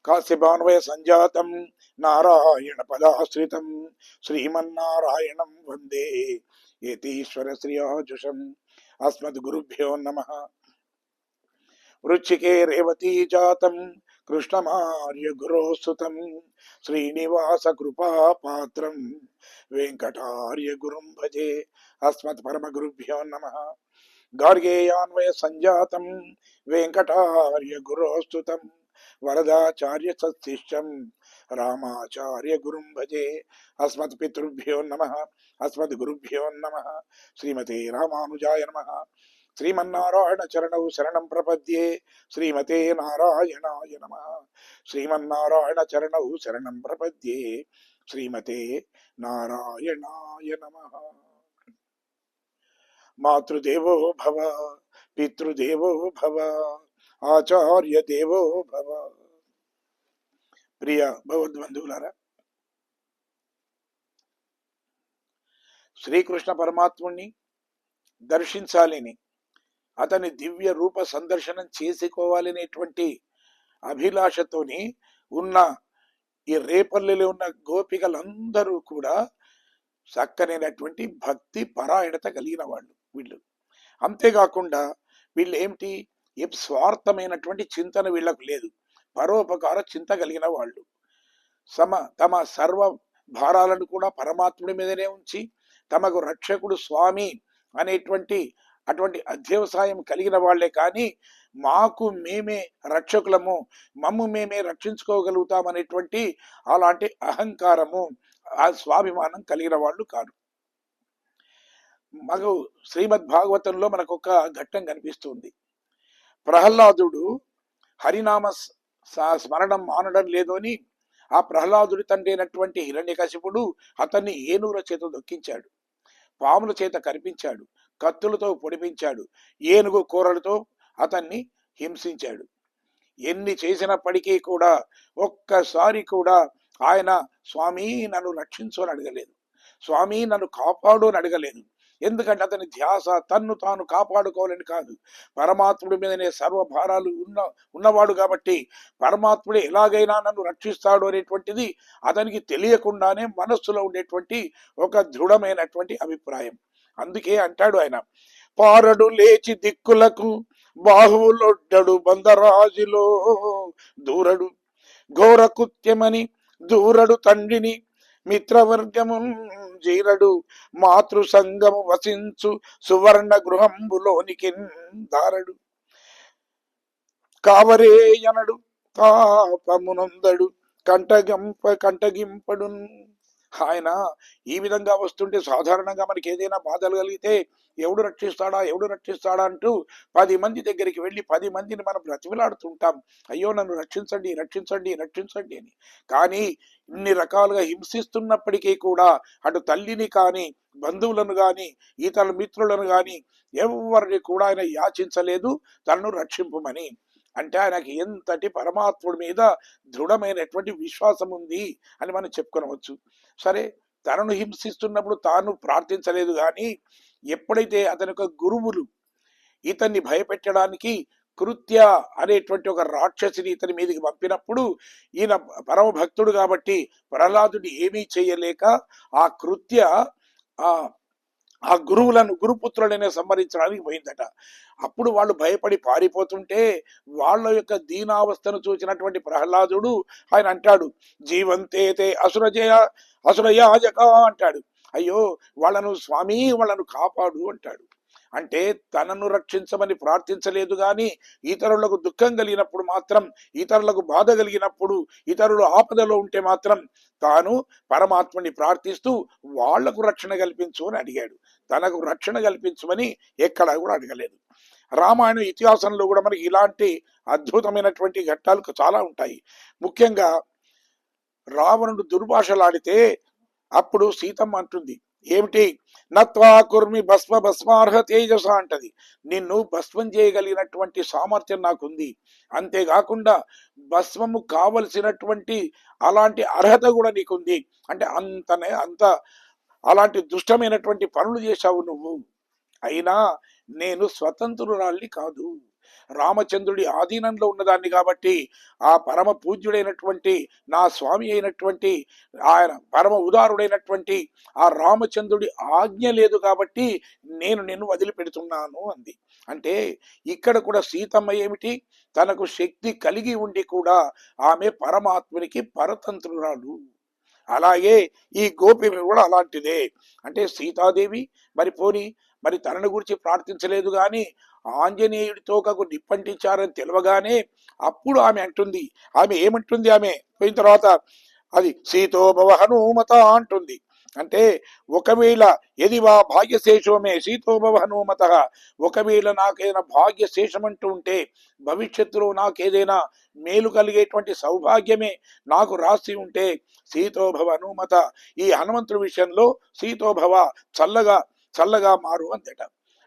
కాశ్యపాన్వయ సంజాతం నారాయణ పదాశ్రితం శ్రీమన్నారాయణం వందే యతీశ్వర శ్రియాజుషం. అస్మద్గురుభ్యో నమః. వృచ్చికే రేవతీ జాతం కృష్ణమార్య గురోసుతం శ్రీనివాస కృపా పాత్రం వెంకటార్య గురుం భజే. అస్మత్ పరమ గురుభ్యో నమః. గార్గేయాన్వయ సంజాతం వెంకటార్య గురోస్తుతం వరదాచార్య సత్శిష్యం రామాచార్య గురుం భజే. అస్మత్ పితృభ్యో నమః. అస్మద్ గురుభ్యో నమః. శ్రీమతే రామానుజాయ నమః. శ్రీమన్నారాయణ చరణౌ శరణం ప్రపద్యే. శ్రీమతే నారాయణాయ నమః. శ్రీమన్నారాయణ చరణౌ శరణం ప్రపద్యే. శ్రీమతే నారాయణాయ నమః. మాతృదేవో భవ, పితృదేవో భవ, ఆచార్య దేవో భవ. ప్రియ భగవద్బంధువులారా, శ్రీకృష్ణ పరమాత్ముణ్ణి దర్శించాలని, అతని దివ్య రూప సందర్శనం చేసుకోవాలనేటువంటి అభిలాషతోని ఉన్న ఈ రేపల్లిలో ఉన్న గోపికలందరూ కూడా చక్కనైనటువంటి భక్తి పరాయణత కలిగిన వాళ్ళు వీళ్ళు. అంతేకాకుండా వీళ్ళు ఏమిటి, స్వార్థమైనటువంటి చింతన వీళ్ళకు లేదు, పరోపకార చింత కలిగిన వాళ్ళు. తమ సర్వ భారాలను కూడా పరమాత్ముడి మీదనే ఉంచి తమకు రక్షకుడు స్వామి అనేటువంటి అటువంటి అధ్యవసాయం కలిగిన వాళ్లే కానీ మాకు మేమే రక్షకులము, మమ్ము మేమే రక్షించుకోగలుగుతామనేటువంటి అలాంటి అహంకారము, ఆ స్వాభిమానం కలిగిన వాళ్ళు కాదు. మాకు శ్రీమద్ భాగవతంలో మనకు ఒక ఘట్టం కనిపిస్తుంది. ప్రహ్లాదుడు హరినామ స్మరణం మానడం లేదు అని ఆ ప్రహ్లాదుడి తండ్రి అయినటువంటి హిరణ్యకశిపుడు అతన్ని ఏనుగుల చేత దొక్కించాడు, పాముల చేత కరిపించాడు, కత్తులతో పొడిపించాడు, ఏనుగు కూరలతో అతన్ని హింసించాడు. ఎన్ని చేసినప్పటికీ కూడా ఒక్కసారి కూడా ఆయన స్వామి నన్ను రక్షించు అని అడగలేదు, స్వామి నన్ను కాపాడు అని అడగలేదు. ఎందుకంటే అతని ధ్యాస తన్ను తాను కాపాడుకోవాలని కాదు, పరమాత్ముడి మీదనే సర్వభారాలు ఉన్నవాడు కాబట్టి పరమాత్ముడు ఎలాగైనా నన్ను రక్షిస్తాడు అనేటువంటిది అతనికి తెలియకుండానే మనస్సులో ఉండేటువంటి ఒక దృఢమైనటువంటి అభిప్రాయం. అందుకే అంటాడు ఆయన, పారడు లేచి దిక్కులకు బాహువులొడ్డడు బందరాజులో దూరడు ఘోర కుత్యమని దూరడు తండ్రిని మిత్రవర్గము జీరడు మాతృ సంగము వసించు సువర్ణ గృహంబులోనికి దారడు కావరేయనడు తాపమునందడు కంటగింపడు. ఆయన ఈ విధంగా వస్తుంటే సాధారణంగా మనకి ఏదైనా బాధలు కలిగితే ఎవడు రక్షిస్తాడా అంటూ 10 మంది దగ్గరికి వెళ్ళి 10 మందిని మనం బ్రతిమలాడుతుంటాం, అయ్యో నన్ను రక్షించండి రక్షించండి రక్షించండి అని. కానీ ఇన్ని రకాలుగా హింసిస్తున్నప్పటికీ కూడా అటు తల్లిని కానీ బంధువులను కానీ ఇతర మిత్రులను కానీ ఎవరిని కూడా ఆయన యాచించలేదు తనను రక్షింపమని. అంటే ఆయనకి ఎంతటి పరమాత్ముడి మీద దృఢమైనటువంటి విశ్వాసం ఉంది అని మనం చెప్పుకోవచ్చు. సరే, తనను హింసిస్తున్నప్పుడు తాను ప్రార్థించలేదు, కానీ ఎప్పుడైతే అతని యొక్క గురువులు ఇతన్ని భయపెట్టడానికి కృత్య అనేటువంటి ఒక రాక్షసిని ఇతని మీదకి పంపినప్పుడు ఈయన పరమ భక్తుడు కాబట్టి ప్రహ్లాదుని ఏమీ చేయలేక ఆ కృత్య ఆ గురుపుత్రులనే సంహరించడానికి పోయిందట. అప్పుడు వాళ్ళు భయపడి పారిపోతుంటే వాళ్ళ యొక్క దీనావస్థను చూసినటువంటి ప్రహ్లాదుడు ఆయన అంటాడు, జీవంతే అసురయాజక అంటాడు, అయ్యో వాళ్ళను స్వామి వాళ్ళను కాపాడు అంటాడు. అంటే తనను రక్షించమని ప్రార్థించలేదు, కానీ ఇతరులకు దుఃఖం కలిగినప్పుడు మాత్రం, ఇతరులకు బాధ కలిగినప్పుడు, ఇతరులు ఆపదలో ఉంటే మాత్రం తాను పరమాత్మని ప్రార్థిస్తూ వాళ్లకు రక్షణ కల్పించు అని అడిగాడు. తనకు రక్షణ కల్పించమని ఎక్కడా కూడా అడగలేదు. రామాయణ ఇతిహాసంలో కూడా మనకి ఇలాంటి అద్భుతమైనటువంటి ఘట్టాలు చాలా ఉంటాయి. ముఖ్యంగా రావణుడు దుర్భాషలాడితే అప్పుడు సీతమ్మ అంటుంది, ఏమిటి, నత్వా కుర్మి భస్మార్హ తేజస అంటది, నిన్ను భస్మం చేయగలిగినటువంటి సామర్థ్యం నాకుంది, అంతేకాకుండా భస్మము కావలసినటువంటి అలాంటి అర్హత కూడా నీకుంది. అంటే అంత అలాంటి దుష్టమైనటువంటి పనులు చేశావు నువ్వు, అయినా నేను స్వతంత్రురాల్ని కాదు, రామచంద్రుడి ఆధీనంలో ఉన్నదాన్ని కాబట్టి ఆ పరమ పూజ్యుడైనటువంటి నా స్వామి అయినటువంటి ఆయన పరమ ఉదారుడైనటువంటి ఆ రామచంద్రుడి ఆజ్ఞ లేదు కాబట్టి నేను నిన్ను వదిలిపెడుతున్నాను అంది. అంటే ఇక్కడ కూడా సీతమ్మ ఏమిటి, తనకు శక్తి కలిగి ఉండి కూడా ఆమె పరమాత్మునికి పరతంత్రురాలు. అలాగే ఈ గోపిక కూడా అలాంటిదే. అంటే సీతాదేవి మరి తనను గురించి ప్రార్థించలేదు గాని ఆంజనేయుడి తోకకు నిప్పంటించారని తెలియగానే అప్పుడు ఆమె ఏమంటుంది, ఆమె పోయిన తర్వాత అది సీతోభవ హనుమత అంటుంది. అంటే ఒకవేళ ఎదివా భాగ్యశేషమే సీతోభవ హనుమత, ఒకవేళ నాకేదైనా భాగ్యశేషం అంటూ ఉంటే, భవిష్యత్తులో నాకేదైనా మేలు కలిగేటువంటి సౌభాగ్యమే నాకు రాసి ఉంటే సీతోభవ హనుమత, ఈ హనుమంతుడి విషయంలో సీతోభవ చల్లగా చల్లగా మారు అందట.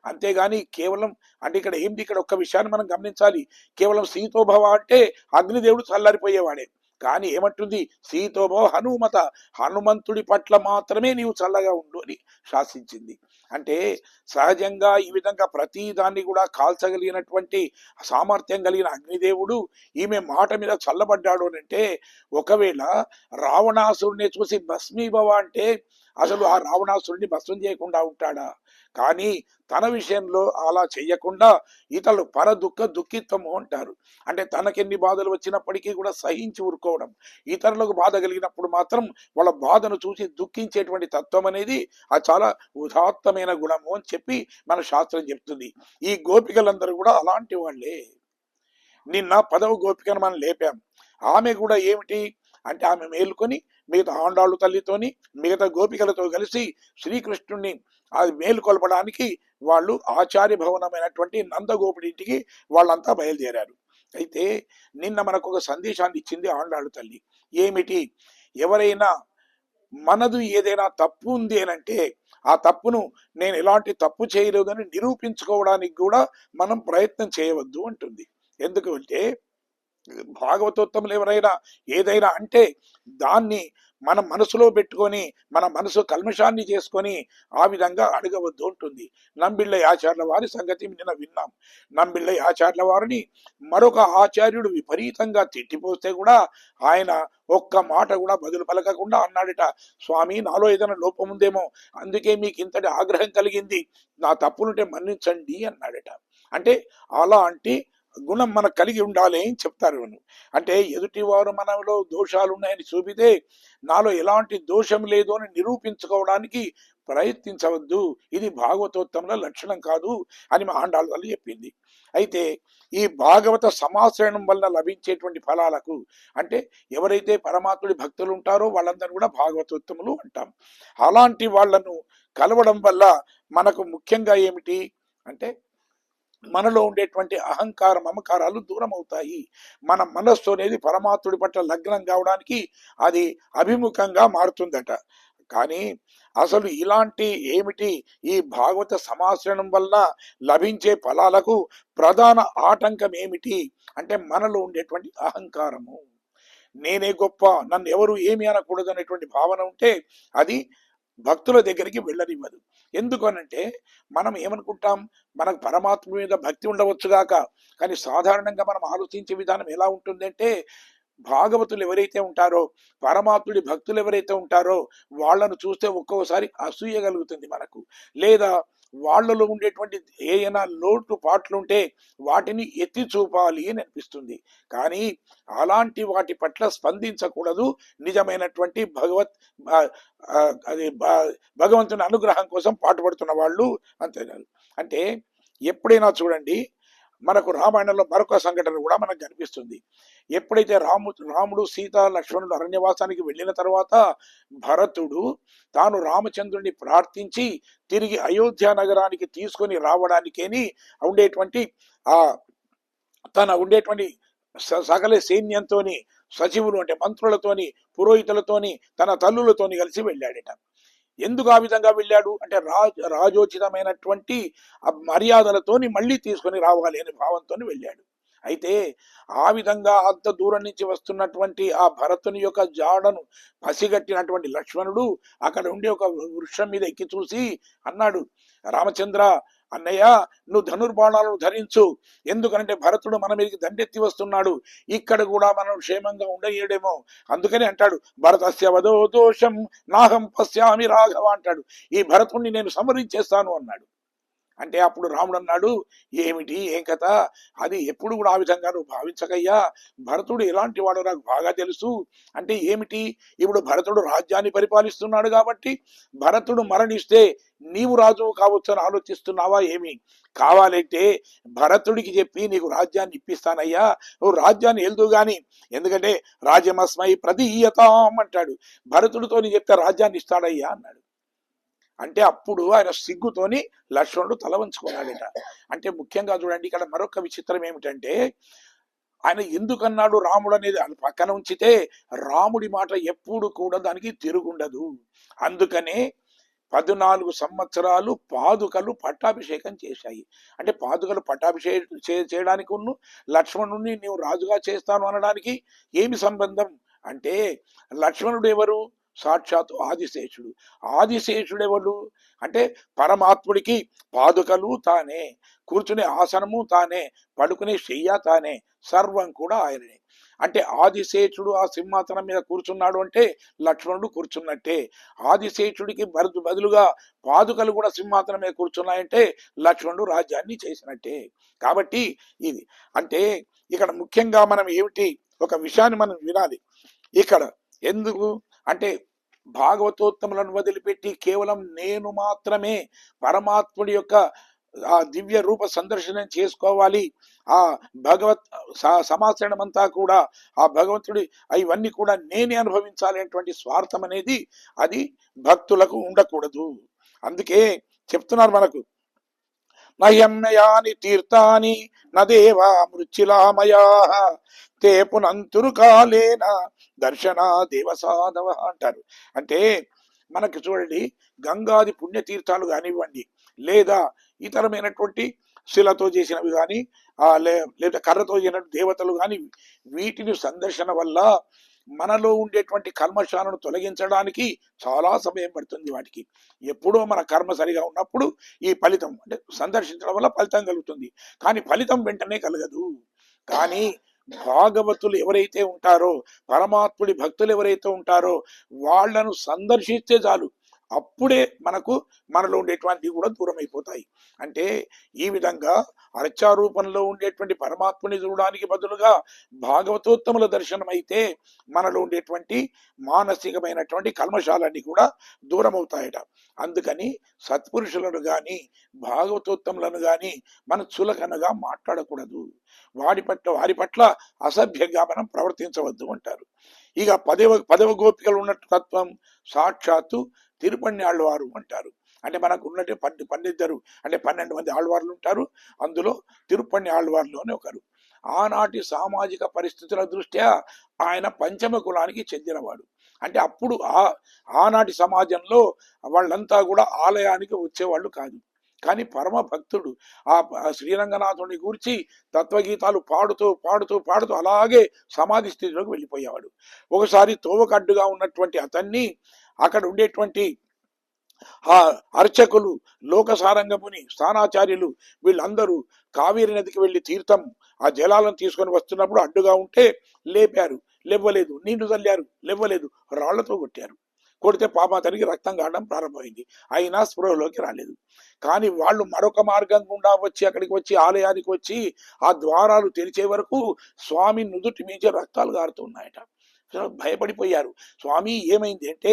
అంతేగాని కేవలం అంటే ఇక్కడ ఒక్క విషయాన్ని మనం గమనించాలి. కేవలం సీతోభవ అంటే అగ్నిదేవుడు చల్లారిపోయేవాడే. కానీ ఏమంటుంది, సీతోభవ హనుమత, హనుమంతుడి పట్ల మాత్రమే నీవు చల్లగా ఉండు అని శాసించింది. అంటే సహజంగా ఈ విధంగా ప్రతి దాన్ని కూడా కాల్చగలిగినటువంటి సామర్థ్యం కలిగిన అగ్నిదేవుడు ఈమె మాట మీద చల్లబడ్డాడు అని అంటే, ఒకవేళ రావణాసురుడిని చూసి భస్మీభవ అంటే అసలు ఆ రావణాసురుడిని భస్మం చేయకుండా ఉంటాడా? కానీ తన విషయంలో అలా చెయ్యకుండా ఇతరులు పర దుఃఖిత్వము అంటారు. అంటే తనకెన్ని బాధలు వచ్చినప్పటికీ కూడా సహించి ఊరుకోవడం, ఇతరులకు బాధ కలిగినప్పుడు మాత్రం వాళ్ళ బాధను చూసి దుఃఖించేటువంటి తత్వం అనేది అది చాలా ఉదాత్తమైన గుణము అని చెప్పి మన శాస్త్రం చెప్తుంది. ఈ గోపికలందరూ కూడా అలాంటి వాళ్ళే. నిన్న 10వ గోపికను మనం లేపాం. ఆమె కూడా ఏమిటి అంటే ఆమె మేలుకొని మిగతా ఆండాళ్ళు తల్లితోని మిగతా గోపికలతో కలిసి శ్రీకృష్ణుడిని అది మేలుకొల్పడానికి వాళ్ళు ఆచార్య భవనమైనటువంటి నందగోపుడింటికి వాళ్ళంతా బయలుదేరారు. అయితే నిన్న మనకు ఒక సందేశాన్ని ఇచ్చింది ఆండాళ్ళు తల్లి. ఏమిటి, ఎవరైనా మనదు ఏదైనా తప్పు ఉంది అనంటే ఆ తప్పును నేను ఎలాంటి తప్పు చేయలేదని నిరూపించుకోవడానికి కూడా మనం ప్రయత్నం చేయవద్దు అంటుంది. ఎందుకంటే భాగవతోత్తములు ఎవరైనా ఏదైనా అంటే దాన్ని మన మనసులో పెట్టుకొని మన మనసు కల్మషాన్ని చేసుకొని ఆ విధంగా అడగవద్దు ఉంటుంది. నంబిళ్ళ ఆచార్యుల వారి సంగతి నిన్న విన్నాం. నంబిళ్ళ ఆచార్యుల వారిని మరొక ఆచార్యుడు విపరీతంగా తిట్టిపోస్తే కూడా ఆయన ఒక్క మాట కూడా బదులు పలకకుండా అన్నాడట, స్వామి నాలో ఏదైనా లోపం ఉందేమో, అందుకే మీకు ఇంతటి ఆగ్రహం కలిగింది, నా తప్పులుంటే మన్నించండి అన్నాడట. అంటే అలాంటి గుణం మనకు కలిగి ఉండాలి అని చెప్తారు. అంటే ఎదుటివారు మనలో దోషాలు ఉన్నాయని చూపితే నాలో ఎలాంటి దోషం లేదు అని నిరూపించుకోవడానికి ప్రయత్నించవద్దు, ఇది భాగవతోత్తముల లక్షణం కాదు అని మా ఆండాళ్ళ వల్ల చెప్పింది. అయితే ఈ భాగవత సమాశ్రయణం వల్ల లభించేటువంటి ఫలాలకు అంటే ఎవరైతే పరమాత్ముడి భక్తులు ఉంటారో వాళ్ళందరూ కూడా భాగవతోత్తములు అంటాం. అలాంటి వాళ్లను కలవడం వల్ల మనకు ముఖ్యంగా ఏమిటి అంటే మనలో ఉండేటువంటి అహంకార మమకారాలు దూరం అవుతాయి. మన మనస్సు అనేది పరమాత్ముడి పట్ల లగ్నం కావడానికి అది అభిముఖంగా మారుతుందట. కానీ అసలు ఇలాంటి ఏమిటి ఈ భాగవత సమాశ్రయం వల్ల లభించే ఫలాలకు ప్రధాన ఆటంకం ఏమిటి అంటే మనలో ఉండేటువంటి అహంకారము. నేనే గొప్ప, నన్ను ఎవరు ఏమి అనకూడదు అనేటువంటి భావన ఉంటే అది భక్తుల దగ్గరికి వెళ్ళనివ్వదు. ఎందుకనంటే మనం ఏమనుకుంటాం, మనకు పరమాత్మ మీద భక్తి ఉండవచ్చుగాక, కానీ సాధారణంగా మనం ఆలోచించే విధానం ఎలా ఉంటుందంటే భాగవతులు ఎవరైతే ఉంటారో పరమాత్ముడి భక్తులు ఎవరైతే ఉంటారో వాళ్ళను చూస్తే ఒక్కొక్కసారి అసూయ కలుగుతుంది మనకు, లేదా వాళ్ళలో ఉండేటువంటి ఏమైనా లోటు పాటలు ఉంటే వాటిని ఎత్తి చూపాలి అని అనిపిస్తుంది. కానీ అలాంటి వాటి పట్ల స్పందించకూడదు. నిజమైనటువంటి భగవంతుని అనుగ్రహం కోసం పాటుపడుతున్న వాళ్ళు అంతేకాదు. అంటే ఎప్పుడైనా చూడండి, మనకు రామాయణంలో మరొక సంఘటన కూడా మనకు కనిపిస్తుంది. ఎప్పుడైతే రాముడు సీత లక్ష్మణుడు అరణ్యవాసానికి వెళ్ళిన తర్వాత భరతుడు తాను రామచంద్రుడిని ప్రార్థించి తిరిగి అయోధ్య నగరానికి తీసుకొని రావడానికేని ఉండేటువంటి ఉండేటువంటి సకల సైన్యంతోని, సచివులు అంటే మంత్రులతోని, పురోహితులతోని, తన తల్లులతోని కలిసి వెళ్ళాడట. ఎందుకు ఆ విధంగా వెళ్ళాడు అంటే రాజోచితమైనటువంటి మర్యాదలతోని మళ్ళీ తీసుకొని రావాలి అనే భావంతో వెళ్ళాడు. అయితే ఆ విధంగా అంత దూరం నుంచి వస్తున్నటువంటి ఆ భరతుని యొక్క జాడను పసిగట్టినటువంటి లక్ష్మణుడు అక్కడ ఉండి ఒక వృక్షం మీద ఎక్కి చూసి అన్నాడు, రామచంద్ర అన్నయ్య నువ్వు ధనుర్బాణాలను ధరించు, ఎందుకంటే భరతుడు మన మీదకి దండెత్తి వస్తున్నాడు, ఇక్కడ కూడా మనం క్షేమంగా ఉండేయడేమో, అందుకని అంటాడు భరతస్య వదో దోషం నాహం పశ్యామి రాఘవ అంటాడు, ఈ భరతుడిని నేను సంహరించేస్తాను అన్నాడు. అంటే అప్పుడు రాముడు అన్నాడు, ఏమిటి ఏం కథ, అది ఎప్పుడు కూడా ఆ విధంగా నువ్వు భావించకయ్యా, భరతుడు ఎలాంటి వాడో నాకు బాగా తెలుసు. అంటే ఏమిటి, ఇప్పుడు భరతుడు రాజ్యాన్ని పరిపాలిస్తున్నాడు కాబట్టి భరతుడు మరణిస్తే నీవు రాజు కావచ్చు అని ఆలోచిస్తున్నావా ఏమి, కావాలంటే భరతుడికి చెప్పి నీకు రాజ్యాన్ని ఇప్పిస్తానయ్యా, నువ్వు రాజ్యాన్ని వెళ్దు గాని, ఎందుకంటే రాజ్యమస్మై ప్రదీయతాం అంటాడు, భరతుడితో నీ చెప్తే రాజ్యాన్ని ఇస్తాడయ్యా అన్నాడు. అంటే అప్పుడు ఆయన సిగ్గుతోని లక్ష్మణుడు తల వంచుకున్నాడట. అంటే ముఖ్యంగా చూడండి, ఇక్కడ మరొక విచిత్రం ఏమిటంటే, ఆయన ఎందుకన్నాడు రాముడు అనేది పక్కన ఉంచితే, రాముడి మాట ఎప్పుడు కూడా దానికి తిరుగుండదు. అందుకనే 14 సంవత్సరాలు పాదుకలు పట్టాభిషేకం చేశాయి. అంటే పాదుకలు పట్టాభిషేకం చేయడానికి లక్ష్మణుడిని నీవు రాజుగా చేస్తాను అనడానికి ఏమి సంబంధం అంటే, లక్ష్మణుడు ఎవరు, సాక్షాత్తు ఆదిశేషుడు. ఆదిశేషుడు ఎవడు అంటే పరమాత్ముడికి పాదుకలు తానే, కూర్చునే ఆసనము తానే, పడుకునే శయ్య తానే, సర్వం కూడా ఆయననే. అంటే ఆదిశేషుడు ఆ సింహాసనం మీద కూర్చున్నాడు అంటే లక్ష్మణుడు కూర్చున్నట్టే, ఆదిశేషుడికి బదులుగా పాదుకలు కూడా సింహాసనం మీద కూర్చున్నాయంటే లక్ష్మణుడు రాజ్యాన్ని చేసినట్టే. కాబట్టి ఇది అంటే ఇక్కడ ముఖ్యంగా మనం ఏమిటి ఒక విషయాన్ని మనం వినాలి ఇక్కడ. ఎందుకు అంటే భాగవతోత్తములను వదిలిపెట్టి కేవలం నేను మాత్రమే పరమాత్ముడి యొక్క ఆ దివ్య రూప సందర్శనం చేసుకోవాలి, ఆ భగవత్ సమాచరణం అంతా కూడా ఆ భగవంతుడి ఇవన్నీ కూడా నేనే అనుభవించాలి అనేటువంటి స్వార్థం అనేది అది భక్తులకు ఉండకూడదు. అందుకే చెప్తున్నారు మనకు, నహ్యమ్యయాని తీర్థాని నదేవా మృత్యులామయా తే పునంతురు కాలేన దర్శన దేవసాధవ అంటారు. అంటే మనకి చూడండి, గంగాది పుణ్యతీర్థాలు కానివ్వండి, లేదా ఇతరమైనటువంటి శిలతో చేసినవి కానీ లేదా కర్రతో చేసిన దేవతలు కానీ, వీటిని సందర్శన వల్ల మనలో ఉండేటువంటి కర్మశాలను తొలగించడానికి చాలా సమయం పడుతుంది. వాటికి ఎప్పుడో మన కర్మ సరిగా ఉన్నప్పుడు ఈ ఫలితం అంటే సందర్శించడం వల్ల ఫలితం కలుగుతుంది, కానీ ఫలితం వెంటనే కలగదు. కానీ భాగవతులు ఎవరైతే ఉంటారో, పరమాత్ముడి భక్తులు ఎవరైతే ఉంటారో వాళ్లను సందర్శిస్తే చాలు, అప్పుడే మనలో ఉండేటువంటివి కూడా దూరం అయిపోతాయి. అంటే ఈ విధంగా అర్చారూపంలో ఉండేటువంటి పరమాత్ముని చూడడానికి బదులుగా భాగవతోత్తముల దర్శనం అయితే మనలో ఉండేటువంటి మానసికమైనటువంటి కల్మశాలన్నీ కూడా దూరం అవుతాయట. అందుకని సత్పురుషులను గాని భాగవతోత్తములను గాని మనం చులకనగా మాట్లాడకూడదు, వారి పట్ల అసభ్యంగా మనం ప్రవర్తించవద్దు అంటారు. ఇక పదవ గోపికలు ఉన్నట్టు తత్వం సాక్షాత్తు తిరుపణ్ణి ఆళ్వారు అంటారు. అంటే మనకు ఉన్నట్టు 12 అంటే 12 మంది ఆళ్వార్లు ఉంటారు, అందులో తిరుపణ్ణి ఆళ్వార్లోనే ఒకరు. ఆనాటి సామాజిక పరిస్థితుల దృష్ట్యా ఆయన పంచమ కులానికి చెందినవాడు. అంటే అప్పుడు ఆనాటి సమాజంలో వాళ్ళంతా కూడా ఆలయానికి వచ్చేవాళ్ళు కాదు, కానీ పరమ భక్తుడు ఆ శ్రీరంగనాథుని గురించి తత్వగీతాలు పాడుతూ పాడుతూ పాడుతూ అలాగే సమాధి స్థితిలోకి వెళ్ళిపోయేవాడు. ఒకసారి తోవకడ్డుగా ఉన్నటువంటి అతన్ని అక్కడ ఉండేటువంటి ఆ అర్చకులు, లోకసారంగముని, స్థానాచార్యులు వీళ్ళందరూ కావేరి నదికి వెళ్ళి తీర్థం ఆ జలాలను తీసుకొని వస్తున్నప్పుడు అడ్డుగా ఉంటే లేపారు, లేవ్వలేదు, నీళ్లు చల్లారు, లేవ్వలేదు, రాళ్లతో కొట్టారు. కొడితే పాప అతనికి రక్తం కావడం ప్రారంభమైంది, అయినా స్పృహలోకి రాలేదు. కానీ వాళ్ళు మరొక మార్గం గుండా వచ్చి అక్కడికి వచ్చి ఆలయానికి వచ్చి ఆ ద్వారాలు తెరిచే వరకు స్వామి నుదుటి మీద రక్తాలు గారుతున్నాయట. భయపడిపోయారు. స్వామి ఏమైంది అంటే,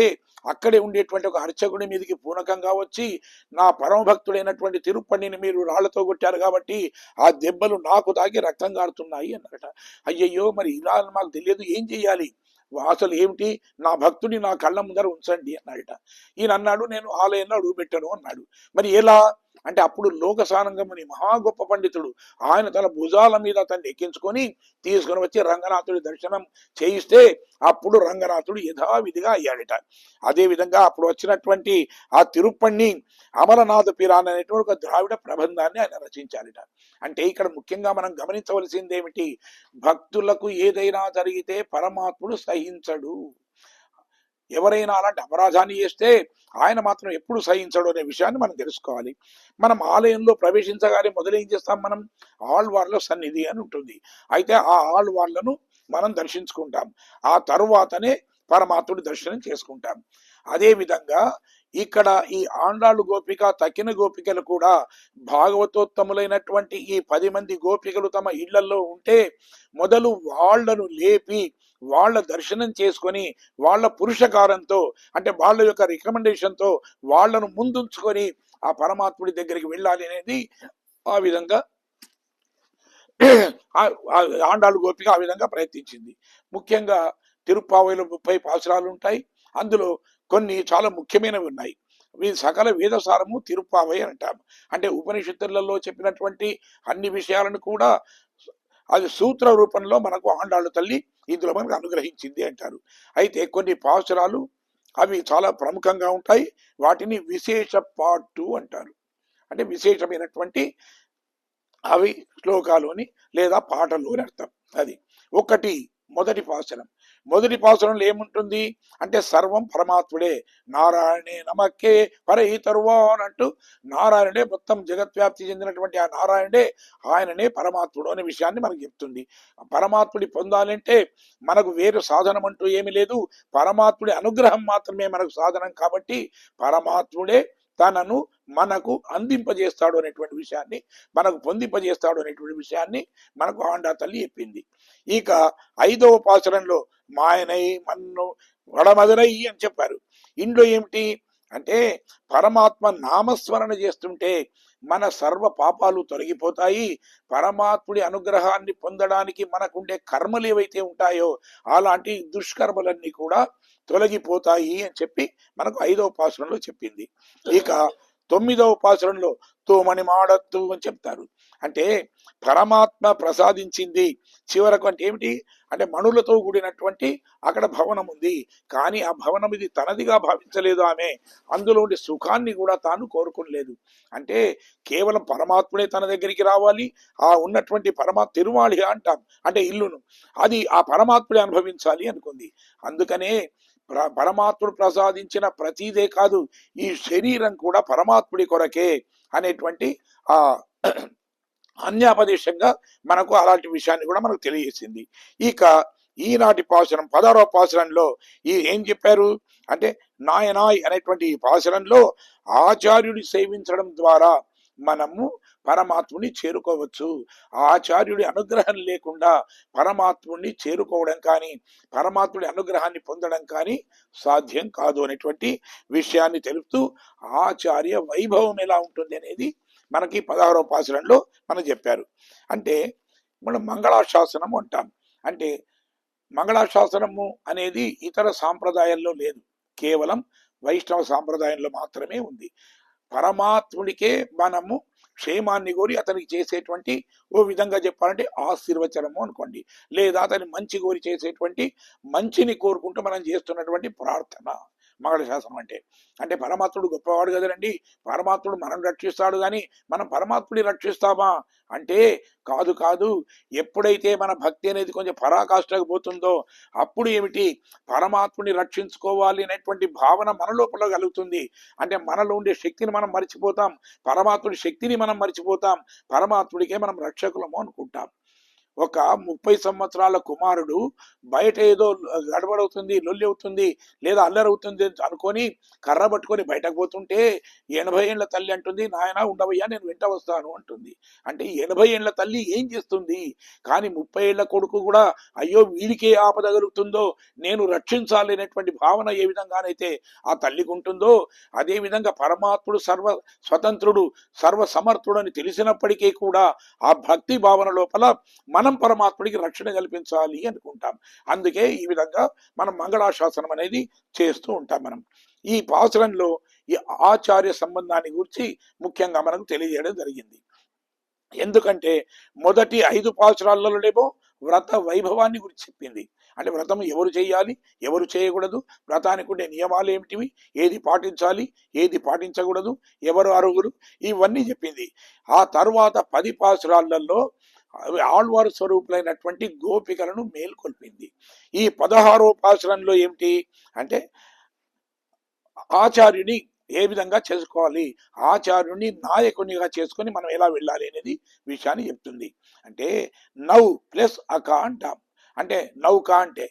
అక్కడే ఉండేటువంటి ఒక అర్చకుడి మీదకి పూనకంగా వచ్చి నా పరమ భక్తుడైనటువంటి తిరుపణిని మీరు రాళ్లతో కొట్టారు కాబట్టి ఆ దెబ్బలు నాకు తాకి రక్తం కారుతున్నాయి అన్నట. అయ్యయ్యో, మరి ఇలా మాకు తెలియదు, ఏం చెయ్యాలి, అసలు ఏమిటి, నా భక్తుడి నా కళ్ళ ముందర ఉంచండి అన్నాడట. ఈయన అన్నాడు, నేను ఆలయంలో అడుగు పెట్టాను అన్నాడు. మరి ఎలా అంటే, అప్పుడు లోకసారంగముని మహా గొప్ప పండితుడు, ఆయన తన భుజాల మీద అతన్ని ఎక్కించుకొని తీసుకుని వచ్చి రంగనాథుడి దర్శనం చేయిస్తే అప్పుడు రంగనాథుడు యథావిధిగా అయ్యాడట. అదే విధంగా అప్పుడు వచ్చినటువంటి ఆ తిరుప్పణ్ణి అమరనాథ పిరాన్ అనేటువంటి ఒక ద్రావిడ ప్రబంధాన్ని ఆయన రచించారట. అంటే ఇక్కడ ముఖ్యంగా మనం గమనించవలసింది ఏమిటి, భక్తులకు ఏదైనా జరిగితే పరమాత్ముడు సహించడు. ఎవరైనా అలాంటి అపరాధాన్ని చేస్తే ఆయన మాత్రం ఎప్పుడు సహించడు అనే విషయాన్ని మనం తెలుసుకోవాలి. మనం ఆలయంలో ప్రవేశించగానే మొదలేం చేస్తాం, మనం ఆళ్వార్ల సన్నిధి అని ఉంటుంది. అయితే ఆ ఆళ్వార్లను మనం దర్శించుకుంటాం. ఆ తరువాతనే పరమాత్ముడి దర్శనం చేసుకుంటాం. అదే విధంగా ఇక్కడ ఈ ఆండాళ్ళు గోపిక, తక్కిన గోపికలు కూడా భాగవతోత్తములైనటువంటి ఈ 10 మంది గోపికలు తమ ఇళ్లలో ఉంటే మొదలు వాళ్లను లేపి వాళ్ళ దర్శనం చేసుకొని వాళ్ళ పురుషకారంతో, అంటే వాళ్ళ యొక్క రికమెండేషన్తో వాళ్లను ముందుంచుకొని ఆ పరమాత్ముడి దగ్గరికి వెళ్ళాలి అనేది ఆ విధంగా ఆండాళ్ళు గోపిక ఆ విధంగా ప్రయత్నించింది. ముఖ్యంగా తిరుప్పావైలో 30 పాసురాలు ఉంటాయి. అందులో కొన్ని చాలా ముఖ్యమైనవి ఉన్నాయి. సకల వేదసారము తిరుప్పావై అంటాము. అంటే ఉపనిషత్తులలో చెప్పినటువంటి అన్ని విషయాలను కూడా అది సూత్ర రూపంలో మనకు ఆండాళ్ళు తల్లి ఇందులో మనకు అనుగ్రహించింది అంటారు. అయితే కొన్ని పాసురాలు అవి చాలా ప్రముఖంగా ఉంటాయి. వాటిని విశేష పాటు అంటారు. అంటే విశేషమైనటువంటి అవి శ్లోకాలు అని లేదా పాటలు అని అర్థం. అది ఒకటి మొదటి పాసురంలో ఏముంటుంది అంటే సర్వం పరమాత్ముడే, నారాయణే నమక్కే పరయితరువా అని అంటూ నారాయణుడే మొత్తం జగత్వ్యాప్తి చెందినటువంటి ఆ నారాయణుడే, ఆయననే పరమాత్ముడు అనే విషయాన్ని మనకు చెప్తుంది. పరమాత్ముడి పొందాలంటే మనకు వేరు సాధనం అంటూ ఏమి లేదు. పరమాత్ముడి అనుగ్రహం మాత్రమే మనకు సాధనం. కాబట్టి పరమాత్ముడే తనను మనకు అందింపజేస్తాడు అనేటువంటి విషయాన్ని, మనకు పొందింపజేస్తాడు అనేటువంటి విషయాన్ని మనకు ఆండా తల్లి చెప్పింది. ఇక 5వ పాసురంలో మాయనై మన్ను వడమదురై అని చెప్పారు. ఇంట్లో ఏమిటి అంటే పరమాత్మ నామస్మరణ చేస్తుంటే మన సర్వ పాపాలు తొలగిపోతాయి. పరమాత్ముడి అనుగ్రహాన్ని పొందడానికి మనకుండే కర్మలు ఏవైతే ఉంటాయో అలాంటి దుష్కర్మలన్నీ కూడా తొలగిపోతాయి అని చెప్పి మనకు 5వ పాసురంలో చెప్పింది. ఇక 9వ పాసురంలో తోమని మాడత్తు అని చెప్తారు. అంటే పరమాత్మ ప్రసాదించింది చివరకు అంటే ఏమిటి అంటే మణులతో కూడినటువంటి అక్కడ భవనం ఉంది. కానీ ఆ భవనం ఇది తనదిగా భావించలేదు ఆమె. అందులో ఉండే సుఖాన్ని కూడా తాను కోరుకోలేదు. అంటే కేవలం పరమాత్ముడే తన దగ్గరికి రావాలి. ఆ ఉన్నటువంటి తిరుమాళి అంటాం, అంటే ఇల్లును, అది ఆ పరమాత్ముడే అనుభవించాలి అనుకుంది. అందుకనే పరమాత్ముడు ప్రసాదించిన ప్రతిదే కాదు, ఈ శరీరం కూడా పరమాత్ముడి కొరకే అనేటువంటి ఆ అన్యాపదేశంగా మనకు అలాంటి విషయాన్ని కూడా మనకు తెలియజేసింది. ఇక ఈనాటి పాసురం 16వ పాసురంలో ఏం చెప్పారు అంటే నాయనాయ్ అనేటువంటి ఈ పాసురంలో ఆచార్యుడి సేవించడం ద్వారా మనము పరమాత్ముని చేరుకోవచ్చు. ఆచార్యుడి అనుగ్రహం లేకుండా పరమాత్ముడిని చేరుకోవడం కానీ పరమాత్ముడి అనుగ్రహాన్ని పొందడం కానీ సాధ్యం కాదు అనేటువంటి విషయాన్ని తెలుపుతూ ఆచార్య వైభవం ఎలా ఉంటుంది అనేది మనకి 16వ పాసురంలో మనం చెప్పారు. అంటే మనం మంగళాశాసనము అంటాం. అంటే మంగళాశాసనము అనేది ఇతర సాంప్రదాయాల్లో లేదు, కేవలం వైష్ణవ సాంప్రదాయంలో మాత్రమే ఉంది. పరమాత్ముడికే మనము క్షేమాన్ని కోరి అతనికి చేసేటువంటి, ఓ విధంగా చెప్పాలంటే ఆశీర్వచనము అనుకోండి, లేదా అతని మంచి కోరి చేసేటువంటి మంచిని కోరుకుంటూ మనం చేస్తున్నటువంటి ప్రార్థన మంగళశాసనం. అంటే పరమాత్ముడు గొప్పవాడు కదండి, పరమాత్ముడు మనం రక్షిస్తాడు కానీ మనం పరమాత్ముడిని రక్షిస్తామా అంటే కాదు. ఎప్పుడైతే మన భక్తి అనేది కొంచెం పరాకాష్ఠకు పోతుందో అప్పుడు ఏమిటి పరమాత్ముడిని రక్షించుకోవాలి అనేటువంటి భావన మన లోపల కలుగుతుంది. అంటే మనలో ఉండే శక్తిని మనం మర్చిపోతాం, పరమాత్ముడి శక్తిని మనం మర్చిపోతాం, పరమాత్ముడికే మనం రక్షకులము అనుకుంటాం. ఒక 30 సంవత్సరాల కుమారుడు బయట ఏదో గడబడవుతుంది, లొల్లి అవుతుంది, లేదా అల్లరవుతుంది అనుకొని కర్ర పట్టుకొని బయటకు పోతుంటే 80 ఏళ్ల తల్లి అంటుంది, నాయన ఉండవయ్యా నేను వెంట వస్తాను అంటుంది. అంటే 80 ఏళ్ల తల్లి ఏం చేస్తుంది? కానీ 30 ఏళ్ల కొడుకు కూడా అయ్యో వీడికే ఆపద కలుగుతుందో నేను రక్షించాలి అనేటువంటి భావన ఏ విధంగానైతే ఆ తల్లికి ఉంటుందో అదే విధంగా పరమాత్ముడు సర్వ స్వతంత్రుడు, సర్వ సమర్థుడు అని తెలిసినప్పటికీ కూడా ఆ భక్తి భావన లోపల మనం పరమాత్ముడికి రక్షణ కల్పించాలి అనుకుంటాం. అందుకే ఈ విధంగా మనం మంగళాశాసనం అనేది చేస్తూ ఉంటాం. మనం ఈ పాసురంలో ఈ ఆచార్య సంబంధాన్ని గురించి ముఖ్యంగా మనకు తెలియజేయడం జరిగింది. ఎందుకంటే మొదటి 5 పాసురాలలోనేమో వ్రత వైభవాన్ని గురించి చెప్పింది. అంటే వ్రతం ఎవరు చేయాలి, ఎవరు చేయకూడదు, వ్రతానికి ఉండే నియమాలు ఏమిటివి, ఏది పాటించాలి, ఏది పాటించకూడదు, ఎవరు అర్హులు, ఇవన్నీ చెప్పింది. ఆ తరువాత 10 పాసురాలలో ఆళ్వారు స్వరూపులైనటువంటి గోపికలను మేల్కొల్పింది. ఈ 16వ పాసురంలో ఏమిటి అంటే ఆచార్యుని ఏ విధంగా చేసుకోవాలి, ఆచార్యుని నాయకునిగా చేసుకొని మనం ఎలా వెళ్ళాలి అనేది విషయాన్ని చెప్తుంది. అంటే నౌ ప్లస్ అక అంటాం. అంటే నౌక అంటే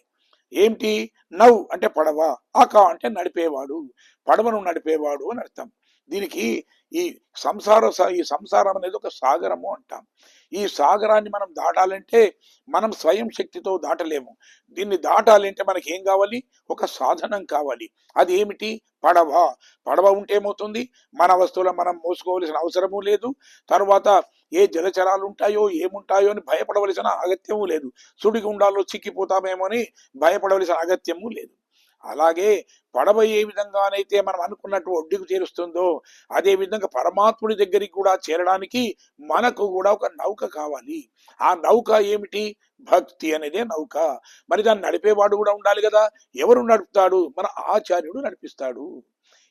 ఏమిటి? నౌ అంటే పడవ, అక అంటే నడిపేవాడు, పడవను నడిపేవాడు అని అర్థం. దీనికి ఈ ఈ సంసారం అనేది ఒక సాగరము అంటాం. ఈ సాగరాన్ని మనం దాటాలంటే మనం స్వయం శక్తితో దాటలేము. దీన్ని దాటాలంటే మనకి ఏం కావాలి? ఒక సాధనం కావాలి. అది ఏమిటి? పడవ. పడవ ఉంటే ఏమవుతుంది? మన వస్తువులను మనం మోసుకోవలసిన అవసరము లేదు. తర్వాత ఏ జలచరాలు ఉంటాయో ఏముంటాయో అని భయపడవలసిన అగత్యము లేదు. సుడిగుండాల్లో చిక్కిపోతామేమో అని భయపడవలసిన అగత్యము లేదు. అలాగే పడవ ఏ విధంగానైతే మనం అనుకున్నట్టు ఒడ్డుకు చేరుస్తుందో అదే విధంగా పరమాత్ముడి దగ్గరికి కూడా చేరడానికి మనకు కూడా ఒక నౌక కావాలి. ఆ నౌక ఏమిటి? భక్తి అనేదే నౌక. మరి దాన్ని నడిపేవాడు కూడా ఉండాలి కదా. ఎవరు నడుపుతాడు? మన ఆచార్యుడు నడిపిస్తాడు.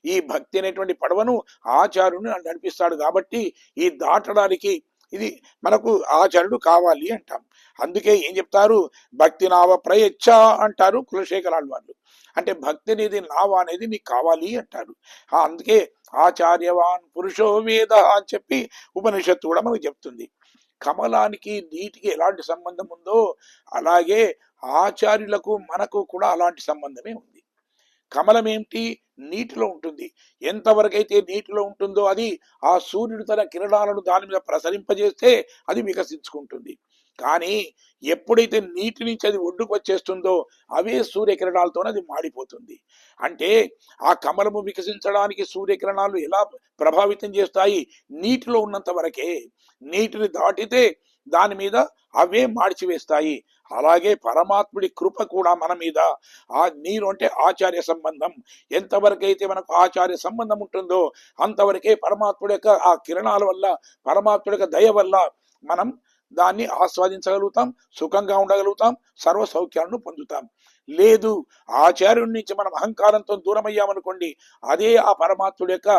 ఈ భక్తి అనేటువంటి పడవను ఆచార్యుడు నడిపిస్తాడు. కాబట్టి ఈ దాటడానికి ఇది మనకు ఆచార్యుడు కావాలి అంటాం. అందుకే ఏం చెప్తారు? భక్తి నావ ప్రయచ్చ అంటారు కులశేఖరాలు వాళ్ళు. అంటే భక్తి అనేది నావ అనేది నీకు కావాలి అంటారు. అందుకే ఆచార్యవాన్ పురుషో వేద అని చెప్పి ఉపనిషత్తు కూడా మనకు చెప్తుంది. కమలానికి నీటికి ఎలాంటి సంబంధం ఉందో అలాగే ఆచార్యులకు మనకు కూడా అలాంటి సంబంధమే ఉంది. కమలం ఏమిటి? నీటిలో ఉంటుంది. ఎంతవరకైతే నీటిలో ఉంటుందో అది ఆ సూర్యుడు తన కిరణాలను దాని మీద ప్రసరింపజేస్తే అది వికసించుకుంటుంది. కానీ ఎప్పుడైతే నీటి నుంచి అది ఒడ్డుకు వచ్చేస్తుందో అవే సూర్యకిరణాలతో అది మాడిపోతుంది. అంటే ఆ కమలము వికసించడానికి సూర్యకిరణాలు ఎలా ప్రభావితం చేస్తాయి? నీటిలో ఉన్నంత వరకే. నీటిని దాటితే దాని మీద అవే మార్చివేస్తాయి. అలాగే పరమాత్ముడి కృప కూడా మన మీద, ఆ నీరు అంటే ఆచార్య సంబంధం, ఎంతవరకైతే మనకు ఆచార్య సంబంధం ఉంటుందో అంతవరకే పరమాత్ముడి యొక్క ఆ కిరణాల వల్ల, పరమాత్ముడి యొక్క దయ వల్ల మనం దాన్ని ఆస్వాదించగలుగుతాం, సుఖంగా ఉండగలుగుతాం, సర్వ సౌఖ్యాలను పొందుతాం. లేదు, ఆచార్యుడి నుంచి మనం అహంకారంతో దూరం అయ్యామనుకోండి, అదే ఆ పరమాత్ముడి యొక్క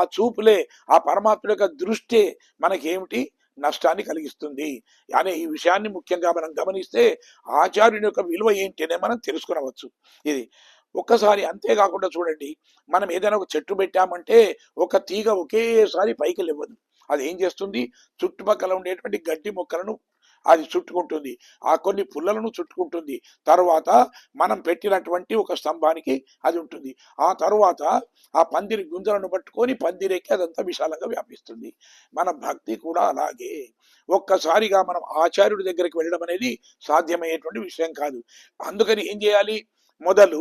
ఆ చూపులే, ఆ పరమాత్ముడి యొక్క దృష్టి మనకేమిటి? నష్టాన్ని కలిగిస్తుంది అనే ఈ విషయాన్ని ముఖ్యంగా మనం గమనిస్తే ఆచార్యుని యొక్క విలువ ఏంటి అనే మనం తెలుసుకునవచ్చు. ఇది ఒక్కసారి. అంతేకాకుండా చూడండి, మనం ఏదైనా ఒక చెట్టు పెట్టామంటే ఒక తీగ ఒకేసారి పైకి లేవదు. అది ఏం చేస్తుంది? చుట్టుపక్కల ఉండేటువంటి గడ్డి మొక్కలను అది చుట్టుకుంటుంది, ఆ కొన్ని పుల్లలను చుట్టుకుంటుంది. తర్వాత మనం పెట్టినటువంటి ఒక స్తంభానికి అది ఉంటుంది. ఆ తర్వాత ఆ పందిరి గుంజలను పట్టుకొని పందిరెక్కి అదంతా విశాలంగా వ్యాపిస్తుంది. మన భక్తి కూడా అలాగే. ఒక్కసారిగా మనం ఆచార్యుడి దగ్గరికి వెళ్ళడం అనేది సాధ్యమయ్యేటువంటి విషయం కాదు. అందుకని ఏం చేయాలి? మొదలు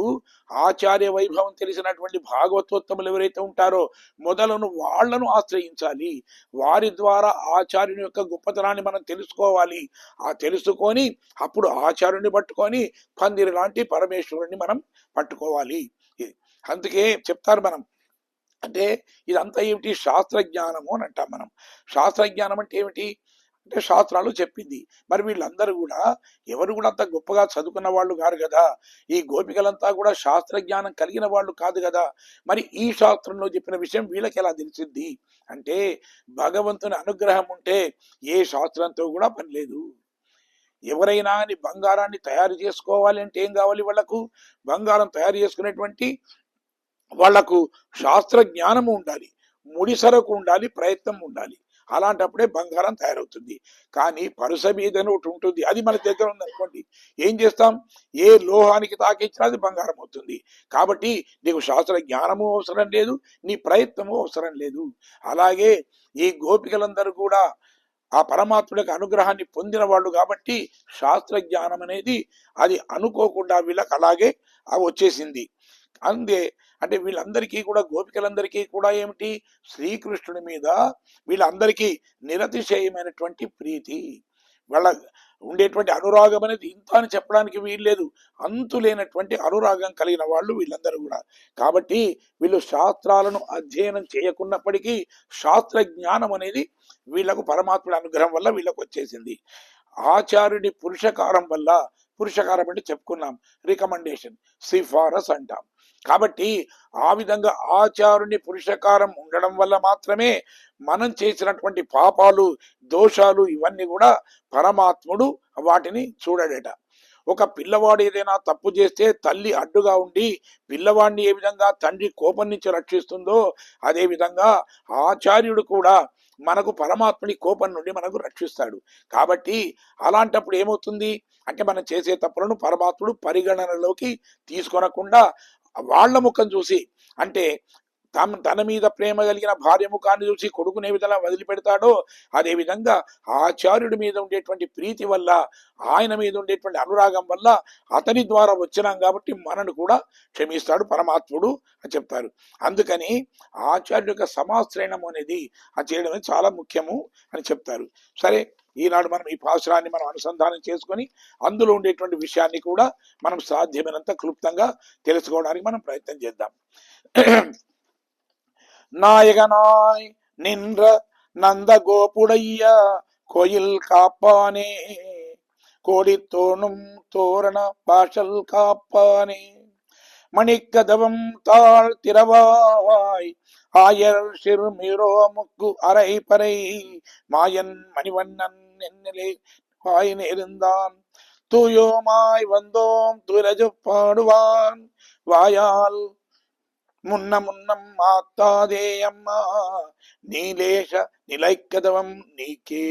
ఆచార్య వైభవం తెలిసినటువంటి భాగవతోత్తములు ఎవరైతే ఉంటారో మొదలను వాళ్లను ఆశ్రయించాలి. వారి ద్వారా ఆచార్యుని యొక్క గొప్పతనాన్ని మనం తెలుసుకోవాలి. ఆ తెలుసుకొని అప్పుడు ఆచార్యుని పట్టుకొని పందిరి లాంటి పరమేశ్వరుని మనం పట్టుకోవాలి. అందుకే చెప్తారు మనం, అంటే ఇదంతా ఏమిటి? శాస్త్రజ్ఞానము అని అంటాం మనం. శాస్త్రజ్ఞానం అంటే ఏమిటి? అంటే శాస్త్రాలు చెప్పింది. మరి వీళ్ళందరూ కూడా ఎవరు కూడా అంత గొప్పగా చదువుకున్న వాళ్ళు కాదు కదా. ఈ గోపికలంతా కూడా శాస్త్రజ్ఞానం కలిగిన వాళ్ళు కాదు కదా. మరి ఈ శాస్త్రంలో చెప్పిన విషయం వీళ్ళకి ఎలా తెలిసింది అంటే భగవంతుని అనుగ్రహం ఉంటే ఏ శాస్త్రంతో కూడా పని లేదు. ఎవరైనా బంగారాన్ని తయారు చేసుకోవాలి అంటే ఏం కావాలి? వాళ్లకు బంగారం తయారు చేసుకునేటువంటి వాళ్లకు శాస్త్ర జ్ఞానము ఉండాలి, ముడిసరకు ఉండాలి, ప్రయత్నం ఉండాలి. అలాంటప్పుడే బంగారం తయారవుతుంది. కానీ పరుస మీద ఒకటి ఉంటుంది, అది మన దగ్గర ఉందనుకోండి, ఏం చేస్తాం? ఏ లోహానికి తాకిచ్చినా అది బంగారం అవుతుంది. కాబట్టి నీకు శాస్త్ర జ్ఞానము అవసరం లేదు, నీ ప్రయత్నము అవసరం లేదు. అలాగే ఈ గోపికలందరూ కూడా ఆ పరమాత్ముడికి అనుగ్రహాన్ని పొందిన వాళ్ళు కాబట్టి శాస్త్ర జ్ఞానం అనేది అది అనుకోకుండా వీళ్ళకి అలాగే వచ్చేసింది. అందే అంటే వీళ్ళందరికీ కూడా, గోపికలందరికీ కూడా ఏమిటి? శ్రీకృష్ణుడి మీద వీళ్ళందరికీ నిరతిశయమైనటువంటి ప్రీతి, వాళ్ళ ఉండేటువంటి అనురాగం అనేది ఇంత అని చెప్పడానికి వీల్లేదు. అంతులేనటువంటి అనురాగం కలిగిన వాళ్ళు వీళ్ళందరూ కూడా. కాబట్టి వీళ్ళు శాస్త్రాలను అధ్యయనం చేయకున్నప్పటికీ శాస్త్ర జ్ఞానం అనేది వీళ్ళకు పరమాత్ముడి అనుగ్రహం వల్ల వీళ్ళకు వచ్చేసింది. ఆచార్యుడి పురుషకారం వల్ల, పురుషకారం అంటే చెప్పుకున్నాం, రికమెండేషన్, సిఫారస్ అంటాం. కాబట్టి ఆ విధంగా ఆచారుని పురుషకారం ఉండడం వల్ల మాత్రమే మనం చేసినటువంటి పాపాలు, దోషాలు ఇవన్నీ కూడా పరమాత్ముడు వాటిని చూడడట. ఒక పిల్లవాడు ఏదైనా తప్పు చేస్తే తల్లి అడ్డుగా ఉండి పిల్లవాడిని ఏ విధంగా తండ్రి కోపం నుంచి రక్షిస్తుందో అదే విధంగా ఆచార్యుడు కూడా మనకు పరమాత్ముని కోపం నుండి మనకు రక్షిస్తాడు. కాబట్టి అలాంటప్పుడు ఏమవుతుంది అంటే మనం చేసే తప్పులను పరమాత్ముడు పరిగణనలోకి తీసుకొనకుండా వాళ్ళ ముఖం చూసి అంటే తన మీద ప్రేమ కలిగిన భార్య ముఖాన్ని చూసి కొడుకునే విధంగా వదిలిపెడతాడో అదే విధంగా ఆచార్యుడి మీద ఉండేటువంటి ప్రీతి వల్ల ఆయన మీద ఉండేటువంటి అనురాగం వల్ల అతని ద్వారా వచ్చినాం కాబట్టి మనను కూడా క్షమిస్తాడు పరమాత్ముడు అని చెప్తారు. అందుకని ఆచార్యుడి యొక్క సమాశ్రయణం అనేది అది చేయడం అనేది చాలా ముఖ్యము అని చెప్తారు. సరే, ఈనాడు మనం ఈ పాసురాన్ని మనం అనుసంధానం చేసుకొని అందులో ఉండేటువంటి విషయాన్ని కూడా మనం సాధ్యమైనంత క్లుప్తంగా తెలుసుకోవడానికి మనం ప్రయత్నం చేద్దాం. நாயகனாய் நின்ற நந்த கோபுடைய கோயில் காப்பானே, கோடித்தோணும் தோரண பாஷல் காப்பானே, மணிக்கதவம் தாழ் திறவாய் ஆயர் சிறுமிரோ முக்கு அரை பறை மாயன் மணிவண்ணன் என்னிலே வாய் நேர்ந்தான் தூயோமாய் வந்தோம் துரஜு பாடுவான் வாயால் முன்ன முன்னம் மாத்தாதேயம்மா நீலேஷ நிலைக்கதவம் நீக்கே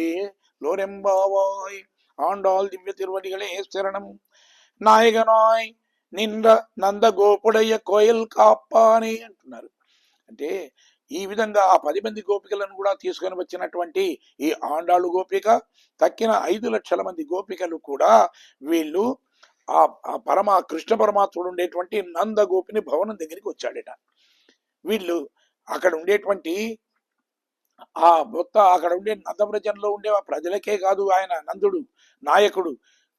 லோரெம்பாவாய். ஆண்டாள் திவ்ய திருவடிகளே சரணம். నాయకనాయ్ నింద్ర నంద గోపుడయ్య కోయిల్ కాపాని అంటున్నారు. అంటే ఈ విధంగా ఆ 10 మంది గోపికలను కూడా తీసుకొని వచ్చినటువంటి ఈ ఆండాళ్ళు గోపిక తక్కిన 5 లక్షల మంది గోపికలు కూడా వీళ్ళు ఆ కృష్ణ పరమాత్ముడు ఉండేటువంటి నంద గోపిని భవనం దగ్గరికి వచ్చాడట. వీళ్ళు అక్కడ ఉండేటువంటి అక్కడ ఉండే నందవ్రజంలో ఉండే ప్రజలకే కాదు, ఆయన నందుడు నాయకుడు,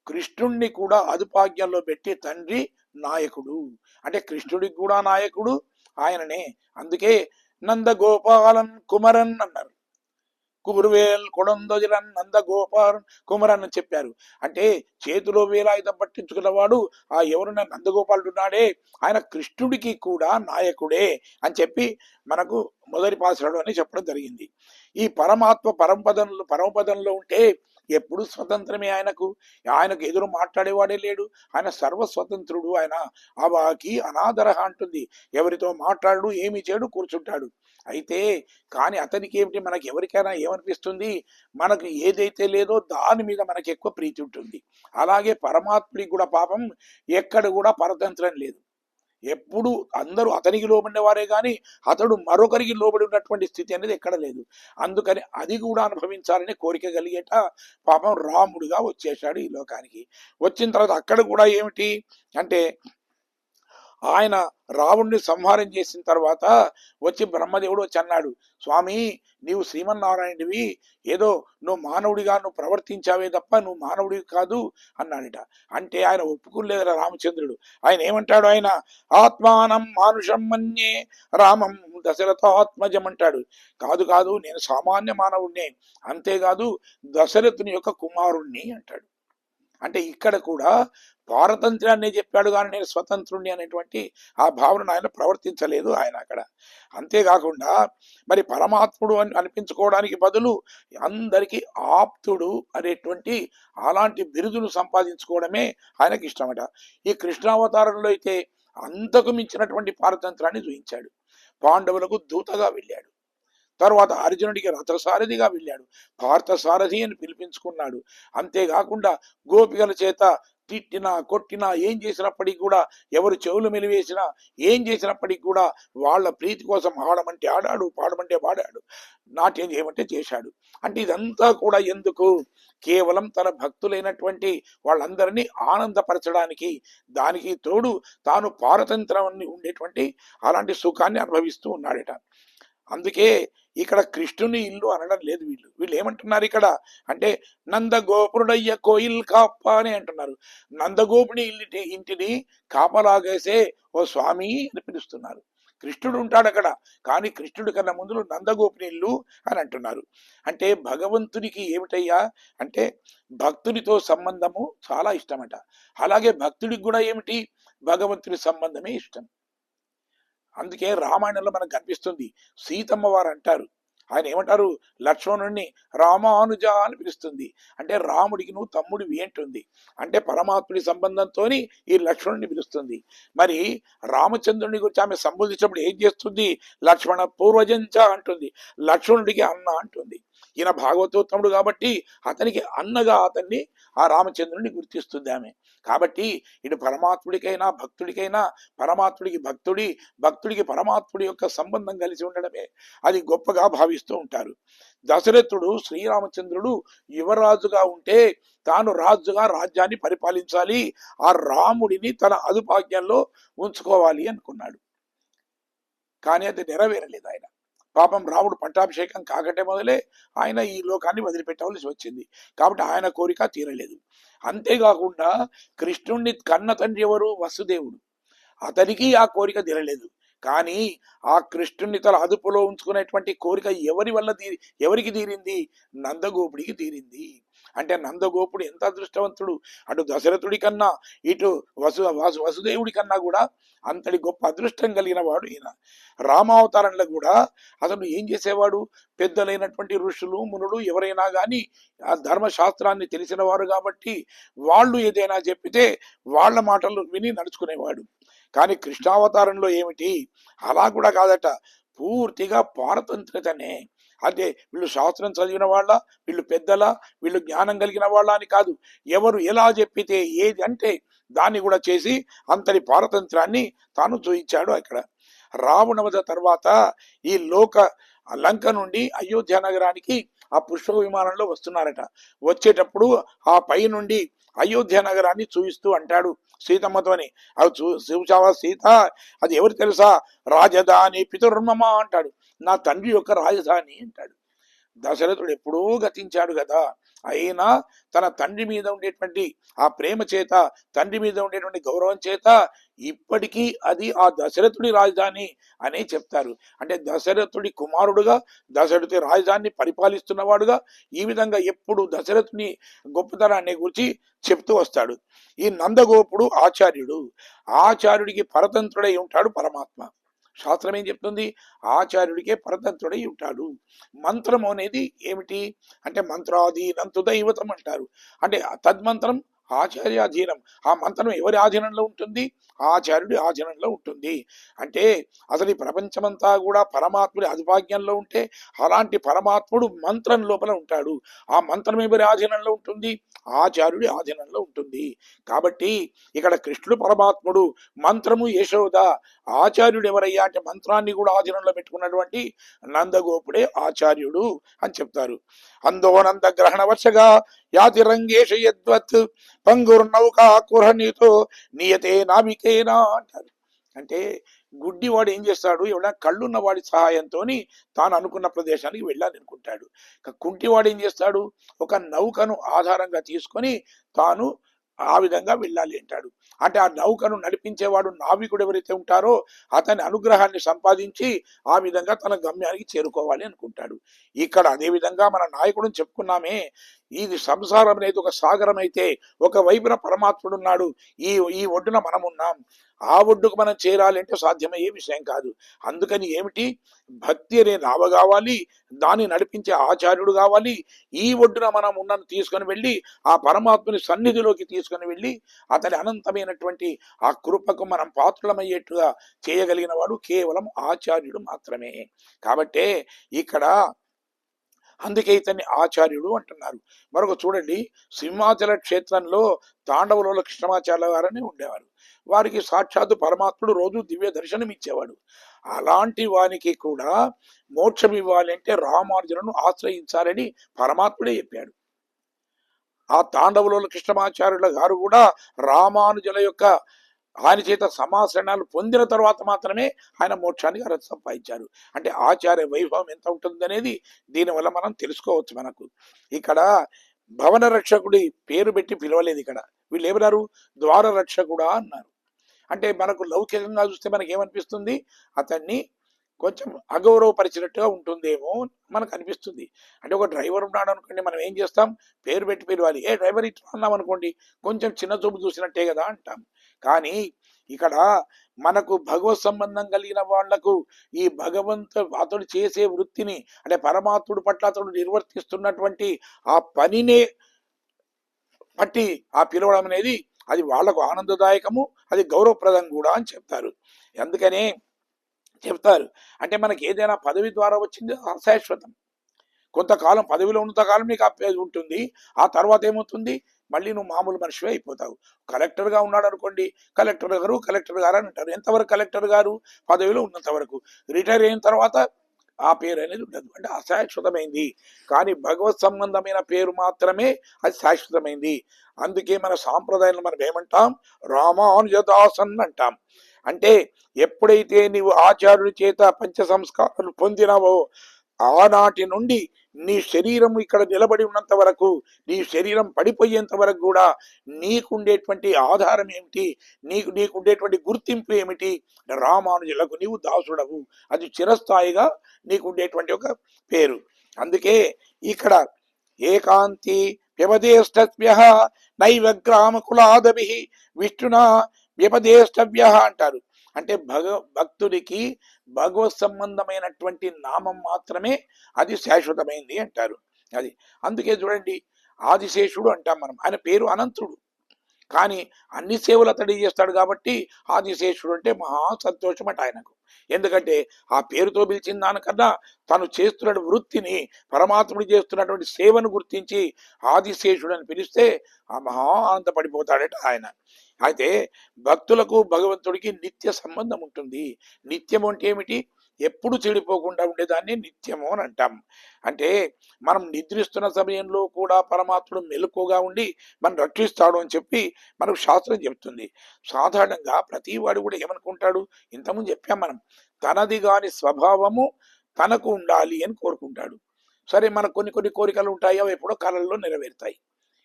కృష్ణుణ్ణి కూడా అదుపాజ్ఞంలో పెట్టి తండ్రి నాయకుడు అంటే కృష్ణుడికి కూడా నాయకుడు ఆయననే. అందుకే నంద గోపాలన్ కుమరన్ అన్నారు. కురువేల్ కొడందొజిరన్ నంద గోపాల్ కుమరన్ అని చెప్పారు. అంటే చేతిలో వేలాయుధం పట్టించుకున్నవాడు ఆ ఎవరున్న నందగోపాలుడు ఉన్నాడే ఆయన కృష్ణుడికి కూడా నాయకుడే అని చెప్పి మనకు మొదటి పాసురాడు అని చెప్పడం జరిగింది. ఈ పరమాత్మ పరమపదంలో ఉంటే ఎప్పుడు స్వతంత్రమే. ఆయనకు ఎదురు మాట్లాడేవాడే లేడు. ఆయన సర్వస్వతంత్రుడు. ఆయన అవాకి అనాదరహ అంటుంది. ఎవరితో మాట్లాడు, ఏమి చేయడు, కూర్చుంటాడు. అయితే కానీ అతనికి ఏమిటి, మనకి ఎవరికైనా ఏమనిపిస్తుంది, మనకు ఏదైతే లేదో దాని మీద మనకి ఎక్కువ ప్రీతి ఉంటుంది. అలాగే పరమాత్ముడికి కూడా పాపం ఎక్కడ కూడా పరతంత్రం లేదు. ఎప్పుడు అందరూ అతనికి లోబడిన వారే కానీ అతడు మరొకరికి లోబడి ఉన్నటువంటి స్థితి అనేది ఎక్కడ లేదు. అందుకని అది కూడా అనుభవించాలని కోరిక కలిగేట పాపం రాముడుగా వచ్చేశాడు ఈ లోకానికి. వచ్చిన తర్వాత అక్కడ కూడా ఏమిటి అంటే ఆయన రావణుని సంహారం చేసిన తర్వాత వచ్చి బ్రహ్మదేవుడు వచ్చి అన్నాడు, స్వామి నీవు శ్రీమన్నారాయణుడివి, ఏదో నువ్వు మానవుడిగా నువ్వు ప్రవర్తించావే తప్ప నువ్వు మానవుడివి కాదు అన్నాడట. అంటే ఆయన ఒప్పుకోలేదురా రామచంద్రుడు. ఆయన ఏమంటాడు, ఆయన ఆత్మానం మానుషం మన్యే రామం దశరథాత్మజం అంటాడు. కాదు నేను సామాన్య మానవుడినే, అంతేకాదు దశరథుని యొక్క కుమారుణ్ణి అంటాడు. అంటే ఇక్కడ కూడా పారతంత్రాన్ని చెప్పాడు కానీ నేను స్వతంత్రుణ్ణి అనేటువంటి ఆ భావన ఆయన ప్రవర్తించలేదు ఆయన అక్కడ. అంతేకాకుండా మరి పరమాత్ముడు అని అనిపించుకోవడానికి బదులు అందరికీ ఆప్తుడు అనేటువంటి అలాంటి బిరుదులు సంపాదించుకోవడమే ఆయనకి ఇష్టమట. ఈ కృష్ణావతారంలో అయితే అంతకు మించినటువంటి పారతంత్రాన్ని చూపించాడు. పాండవులకు దూతగా వెళ్ళాడు, తర్వాత అర్జునుడికి రథసారథిగా వెళ్ళాడు, పార్థసారథి అని పిలిపించుకున్నాడు. అంతేకాకుండా గోపికల చేత తిట్టినా కొట్టినా ఏం చేసినప్పటికీ కూడా, ఎవరు చెవులు మెలివేసినా ఏం చేసినప్పటికీ కూడా వాళ్ళ ప్రీతి కోసం ఆడమంటే ఆడాడు, పాడమంటే పాడాడు, నాట్యం చేయమంటే చేశాడు. అంటే ఇదంతా కూడా ఎందుకు, కేవలం తన భక్తులైనటువంటి వాళ్ళందరినీ ఆనందపరచడానికి. దానికి తోడు తాను పారతంత్రాన్ని ఉండేటువంటి అలాంటి సుఖాన్ని అనుభవిస్తూ ఉన్నాడట. అందుకే ఇక్కడ కృష్ణుని ఇల్లు అనడం లేదు. వీళ్ళు ఏమంటున్నారు ఇక్కడ అంటే నందగోపురుడయ్య కోయిల్ కాప అని అంటున్నారు. నందగోపుని ఇంటిని కాపలాగేసే ఓ స్వామి అని పిలుస్తున్నారు. కృష్ణుడు ఉంటాడు అక్కడ, కానీ కృష్ణుడి కన్నా ముందు నందగోపుని ఇల్లు అని అంటున్నారు. అంటే భగవంతునికి ఏమిటయ్యా అంటే భక్తునితో సంబంధము చాలా ఇష్టమట. అలాగే భక్తుడికి కూడా ఏమిటి, భగవంతుని సంబంధమే ఇష్టం. అందుకే రామాయణంలో మనకు కనిపిస్తుంది, సీతమ్మ వారు అంటారు, ఆయన ఏమంటారు, లక్ష్మణుడిని రామానుజ అని పిలుస్తుంది. అంటే రాముడికి నువ్వు తమ్ముడివి అంటుంది. అంటే పరమాత్ముడి సంబంధంతో ఈ లక్ష్మణుడిని పిలుస్తుంది. మరి రామచంద్రుని గురించి ఆమె సంబోధించినప్పుడు ఏం చేస్తుంది, లక్ష్మణ పూర్వజంచ అంటుంది, లక్ష్మణుడికి అన్న అంటుంది. ఈయన భాగవతోత్తముడు కాబట్టి అతనికి అన్నగా అతన్ని ఆ రామచంద్రుని గుర్తిస్తుంది ఆమె. కాబట్టి ఇటు పరమాత్ముడికైనా భక్తుడికైనా పరమాత్ముడికి భక్తుడి, భక్తుడికి పరమాత్ముడి యొక్క సంబంధం కలిసి ఉండడమే అది గొప్పగా భావిస్తూ ఉంటారు. దశరథుడు శ్రీరామచంద్రుడు యువరాజుగా ఉంటే తాను రాజుగా రాజ్యాన్ని పరిపాలించాలి, ఆ రాముడిని తన అదుపాజ్ఞంలో ఉంచుకోవాలి అనుకున్నాడు. కానీ అది నెరవేరలేదు. ఆయన పాపం రాముడు పట్టాభిషేకం కాకటే మొదలే ఆయన ఈ లోకాన్ని వదిలిపెట్టవలసి వచ్చింది. కాబట్టి ఆయన కోరిక తీరలేదు. అంతేకాకుండా కృష్ణుణ్ణి కన్న తండ్రి ఎవరు, వసుదేవుడు, అతనికి ఆ కోరిక తీరలేదు. కానీ ఆ కృష్ణుని తన అదుపులో ఉంచుకునేటువంటి కోరిక ఎవరికి తీరింది, నందగోపుడికి తీరింది. అంటే నందగోపుడు ఎంత అదృష్టవంతుడు, అటు దశరథుడి కన్నా ఇటు వసుదేవుడి కన్నా కూడా అంతటి గొప్ప అదృష్టం కలిగిన వాడు ఈయన. రామావతారంలో కూడా అతను ఏం చేసేవాడు, పెద్దలైనటువంటి ఋషులు మునులు ఎవరైనా కానీ ఆ ధర్మశాస్త్రాన్ని తెలిసిన వారు కాబట్టి వాళ్ళు ఏదైనా చెప్పితే వాళ్ళ మాటలు విని నడుచుకునేవాడు. కానీ కృష్ణావతారంలో ఏమిటి, అలా కూడా కాదట, పూర్తిగా పారతంత్రతనే. అంటే వీళ్ళు శాస్త్రం చదివిన వాళ్ళ, వీళ్ళు పెద్దల, వీళ్ళు జ్ఞానం కలిగిన వాళ్ళ అని కాదు, ఎవరు ఎలా చెప్పితే ఏది అంటే దాన్ని కూడా చేసి అంతటి పారతంత్రాన్ని తాను చూయించాడు. అక్కడ రావణవధ తర్వాత ఈ లంక నుండి అయోధ్య నగరానికి ఆ పుష్ప విమానంలో వస్తున్నారట. వచ్చేటప్పుడు ఆ పై నుండి అయోధ్య నగరాన్ని చూపిస్తూ అంటాడు సీతమ్మతోని, అవి చూసావా సీత, అది ఎవరు తెలుసా, రాజధాని పితుర్మమ అంటాడు, నా తండ్రి యొక్క రాజధాని అంటాడు. దశరథుడు ఎప్పుడూ గతించాడు కదా, అయినా తన తండ్రి మీద ఉండేటువంటి ఆ ప్రేమ చేత, తండ్రి మీద ఉండేటువంటి గౌరవం చేత ఇప్పటికీ అది ఆ దశరథుడి రాజధాని అనే చెప్తారు. అంటే దశరథుడి కుమారుడుగా, దశరథుడి రాజధానిని పరిపాలిస్తున్నవాడుగా ఈ విధంగా ఎప్పుడు దశరథుని గొప్పతనాన్ని గురించి చెప్తూ వస్తాడు. ఈ నందగోపుడు ఆచార్యుడు, ఆచార్యుడికి పరతంత్రుడై ఉంటాడు పరమాత్మ. శాస్త్రం ఏం చెప్తుంది, ఆచార్యుడికే పరతంత్రుడై ఉంటాడు. మంత్రం అనేది ఏమిటి అంటే మంత్రాధీనంతు దైవతం అంటారు. అంటే తద్మంత్రం ఆచార్యాధీనం. ఆ మంత్రం ఎవరి ఆధీనంలో ఉంటుంది, ఆచార్యుడి ఆధీనంలో ఉంటుంది. అంటే అసలు ఈ ప్రపంచమంతా కూడా పరమాత్ముడి అధిపాజ్ఞంలో ఉంటే అలాంటి పరమాత్ముడు మంత్రం లోపల ఉంటాడు. ఆ మంత్రం ఎవరి ఆధీనంలో ఉంటుంది, ఆచార్యుడి ఆధీనంలో ఉంటుంది. కాబట్టి ఇక్కడ కృష్ణుడు పరమాత్ముడు, మంత్రము యశోద, ఆచార్యుడు ఎవరయ్యా అంటే మంత్రాన్ని కూడా ఆధీనంలో పెట్టుకున్నటువంటి నందగోపుడే ఆచార్యుడు అని చెప్తారు. అందోనంద గ్రహణ వర్షగా యాతి రంగేష యద్వత్ పంగుర్నౌకా కుర్హనీతో నియతే నావికేనా అంటారు. అంటే గుడ్డివాడు ఏం చేస్తాడు, ఎవడైనా కళ్ళున్న వాడి సహాయంతో తాను అనుకున్న ప్రదేశానికి వెళ్ళాలనుకుంటాడు. కుంటివాడు ఏం చేస్తాడు, ఒక నౌకను ఆధారంగా తీసుకొని తాను ఆ విధంగా వెళ్ళాలి అంటాడు. అంటే ఆ నౌకను నడిపించేవాడు నావికుడు ఎవరైతే ఉంటారో అతని అనుగ్రహాన్ని సంపాదించి ఆ విధంగా తన గమ్యానికి చేరుకోవాలి అనుకుంటాడు. ఇక్కడ అదే విధంగా మన నాయకుడు చెప్పుకున్నామే, ఇది సంసారం అనేది ఒక సాగరం అయితే ఒక వైపున పరమాత్ముడు ఉన్నాడు, ఈ ఒడ్డున మనం ఉన్నాం. ఆ ఒడ్డుకు మనం చేరాలంటే సాధ్యమయ్యే విషయం కాదు. అందుకని ఏమిటి, భక్తి అనే నావ కావాలి, దాన్ని నడిపించే ఆచార్యుడు కావాలి. ఈ ఒడ్డున మనం ఉన్నను తీసుకొని వెళ్ళి ఆ పరమాత్ముని సన్నిధిలోకి తీసుకొని వెళ్ళి అతని అనంతమైనటువంటి ఆ కృపకు మనం పాత్రలమయ్యేట్టుగా చేయగలిగిన వాడు కేవలం ఆచార్యుడు మాత్రమే. కాబట్టే ఇక్కడ అందుకే ఇతన్ని ఆచార్యుడు అంటున్నారు. మరొక చూడండి, సింహాచల క్షేత్రంలో తాండవులలో కృష్ణమాచార్య గారని ఉండేవారు. వారికి సాక్షాత్తు పరమాత్ముడు రోజు దివ్య దర్శనం ఇచ్చేవాడు. అలాంటి వానికి కూడా మోక్షం ఇవ్వాలి అంటే రామానుజులను ఆశ్రయించాలని పరమాత్ముడే చెప్పాడు. ఆ తాండవులలో కృష్ణమాచార్యుల గారు కూడా రామానుజుల యొక్క ఆయన చేత సమాశ్రయాలు పొందిన తర్వాత మాత్రమే ఆయన మోక్షానికి అర్హత సంపాదించారు. అంటే ఆచార్య వైభవం ఎంత ఉంటుంది అనేది దీనివల్ల మనం తెలుసుకోవచ్చు. మనకు ఇక్కడ భవన రక్షకుడి పేరు పెట్టి పిలవలేదు, ఇక్కడ వీళ్ళు ఏమన్నారు, ద్వార రక్షకుడా అన్నారు. అంటే మనకు లౌకికంగా చూస్తే మనకి ఏమనిపిస్తుంది, అతన్ని కొంచెం అగౌరవపరిచినట్టుగా ఉంటుందేమో మనకు అనిపిస్తుంది. అంటే ఒక డ్రైవర్ ఉన్నాడు అనుకోండి, మనం ఏం చేస్తాం, పేరు పెట్టి పిలవాలి, ఏ డ్రైవర్ ఇట్లా అన్నాం అనుకోండి కొంచెం చిన్న చూపు చూసినట్టే కదా అంటాం. కానీ ఇక్కడ మనకు భగవత్ సంబంధం కలిగిన వాళ్లకు ఈ అతడు చేసే వృత్తిని అంటే పరమాత్ముడు పట్ల అతడు నిర్వర్తిస్తున్నటువంటి ఆ పనినే బట్టి ఆ పిలవడం అనేది అది వాళ్లకు ఆనందదాయకము, అది గౌరవప్రదం కూడా అని చెప్తారు. అందుకనే చెప్తారు అంటే మనకి ఏదైనా పదవి ద్వారా వచ్చింది అశాశ్వతం. కొంతకాలం పదవిలో ఉన్నంతకాలం నీకు ఆ పేరు ఉంటుంది. ఆ తర్వాత ఏమవుతుంది, మళ్ళీ నువ్వు మామూలు మనిషివే అయిపోతావు. కలెక్టర్గా ఉన్నాడు అనుకోండి, కలెక్టర్ గారు అని అంటారు. ఎంతవరకు కలెక్టర్ గారు? పదవిలో ఉన్నంత వరకు. రిటైర్ అయిన తర్వాత ఆ పేరు అనేది ఉండదు, అంటే అశాశ్వతమైంది. కానీ భగవత్ సంబంధమైన పేరు మాత్రమే అది శాశ్వతమైంది. అందుకే మన సాంప్రదాయంలో మనం ఏమంటాం, రామానుజదాసన్ అంటాం. అంటే ఎప్పుడైతే నీవు ఆచార్యుడి చేత పంచ సంస్కారాలు పొందినావో ఆనాటి నుండి నీ శరీరం ఇక్కడ నిలబడి ఉన్నంత వరకు, నీ శరీరం పడిపోయేంత వరకు కూడా నీకుండేటువంటి ఆధారం ఏమిటి, నీకుండేటువంటి గుర్తింపు ఏమిటి? రామానుజులకు నీవు దాసుడవు. అది చిరస్థాయిగా నీకుండేటువంటి ఒక పేరు. అందుకే ఇక్కడ ఏకాంతి వ్యపదేష్టవ్య నైవ గ్రామ కులాదభి విష్ణునా వ్యపదేష్టవ్య అంటారు. అంటే భక్తుడికి భగవత్ సంబంధమైనటువంటి నామం మాత్రమే అది శాశ్వతమైంది అంటారు. అది అందుకే చూడండి, ఆదిశేషుడు అంటాం మనం. ఆయన పేరు అనంతుడు, కానీ అన్ని సేవలు అతడు చేస్తాడు కాబట్టి ఆదిశేషుడు అంటే మహా సంతోషం అట ఆయనకు. ఎందుకంటే ఆ పేరుతో పిలిచిన దానికన్నా తను చేస్తున్న వృత్తిని, పరమాత్ముడు చేస్తున్నటువంటి సేవను గుర్తించి ఆదిశేషుడు అని పిలిస్తే ఆ మహా ఆనందపడిపోతాడట ఆయన. అయితే భక్తులకు భగవంతుడికి నిత్య సంబంధం ఉంటుంది. నిత్యము అంటే ఏమిటి? ఎప్పుడు చెడిపోకుండా ఉండేదాన్ని నిత్యము అని అంటాం. అంటే మనం నిద్రిస్తున్న సమయంలో కూడా పరమాత్ముడు మెలకుగా ఉండి మనం రక్షిస్తాడు అని చెప్పి మనకు శాస్త్రం చెప్తుంది. సాధారణంగా ప్రతి వాడు కూడా ఏమనుకుంటాడు, ఇంతకుముందు చెప్పాం మనం, తనది కాని స్వభావము తనకు ఉండాలి అని కోరుకుంటాడు. సరే, మనకు కొన్ని కోరికలు ఉంటాయి, అవి ఎప్పుడో కళల్లో నెరవేరుతాయి.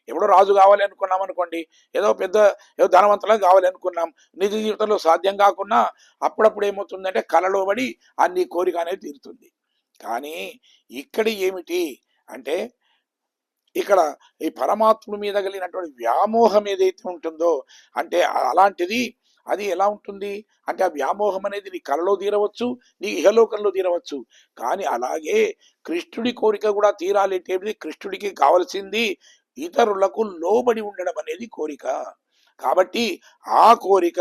ఎప్పుడో రాజు కావాలి అనుకున్నాం అనుకోండి, ఏదో ధనవంతులుగా కావాలి అనుకున్నాం, నిజ జీవితంలో సాధ్యం కాకుండా అప్పుడప్పుడు ఏమవుతుందంటే కళలో పడి నీ కోరిక అనేది తీరుతుంది. కానీ ఇక్కడ ఏమిటి అంటే, ఇక్కడ ఈ పరమాత్ముడి మీద కలిగినటువంటి వ్యామోహం ఏదైతే ఉంటుందో, అంటే అలాంటిది అది ఎలా ఉంటుంది అంటే, ఆ వ్యామోహం అనేది నీ కళలో తీరవచ్చు, నీ ఇహలోకంలో తీరవచ్చు. కానీ అలాగే కృష్ణుడి కోరిక కూడా తీరాలి అంటే కృష్ణుడికి కావలసింది ఇతరులకు లోబడి ఉండడం అనేది కోరిక. కాబట్టి ఆ కోరిక,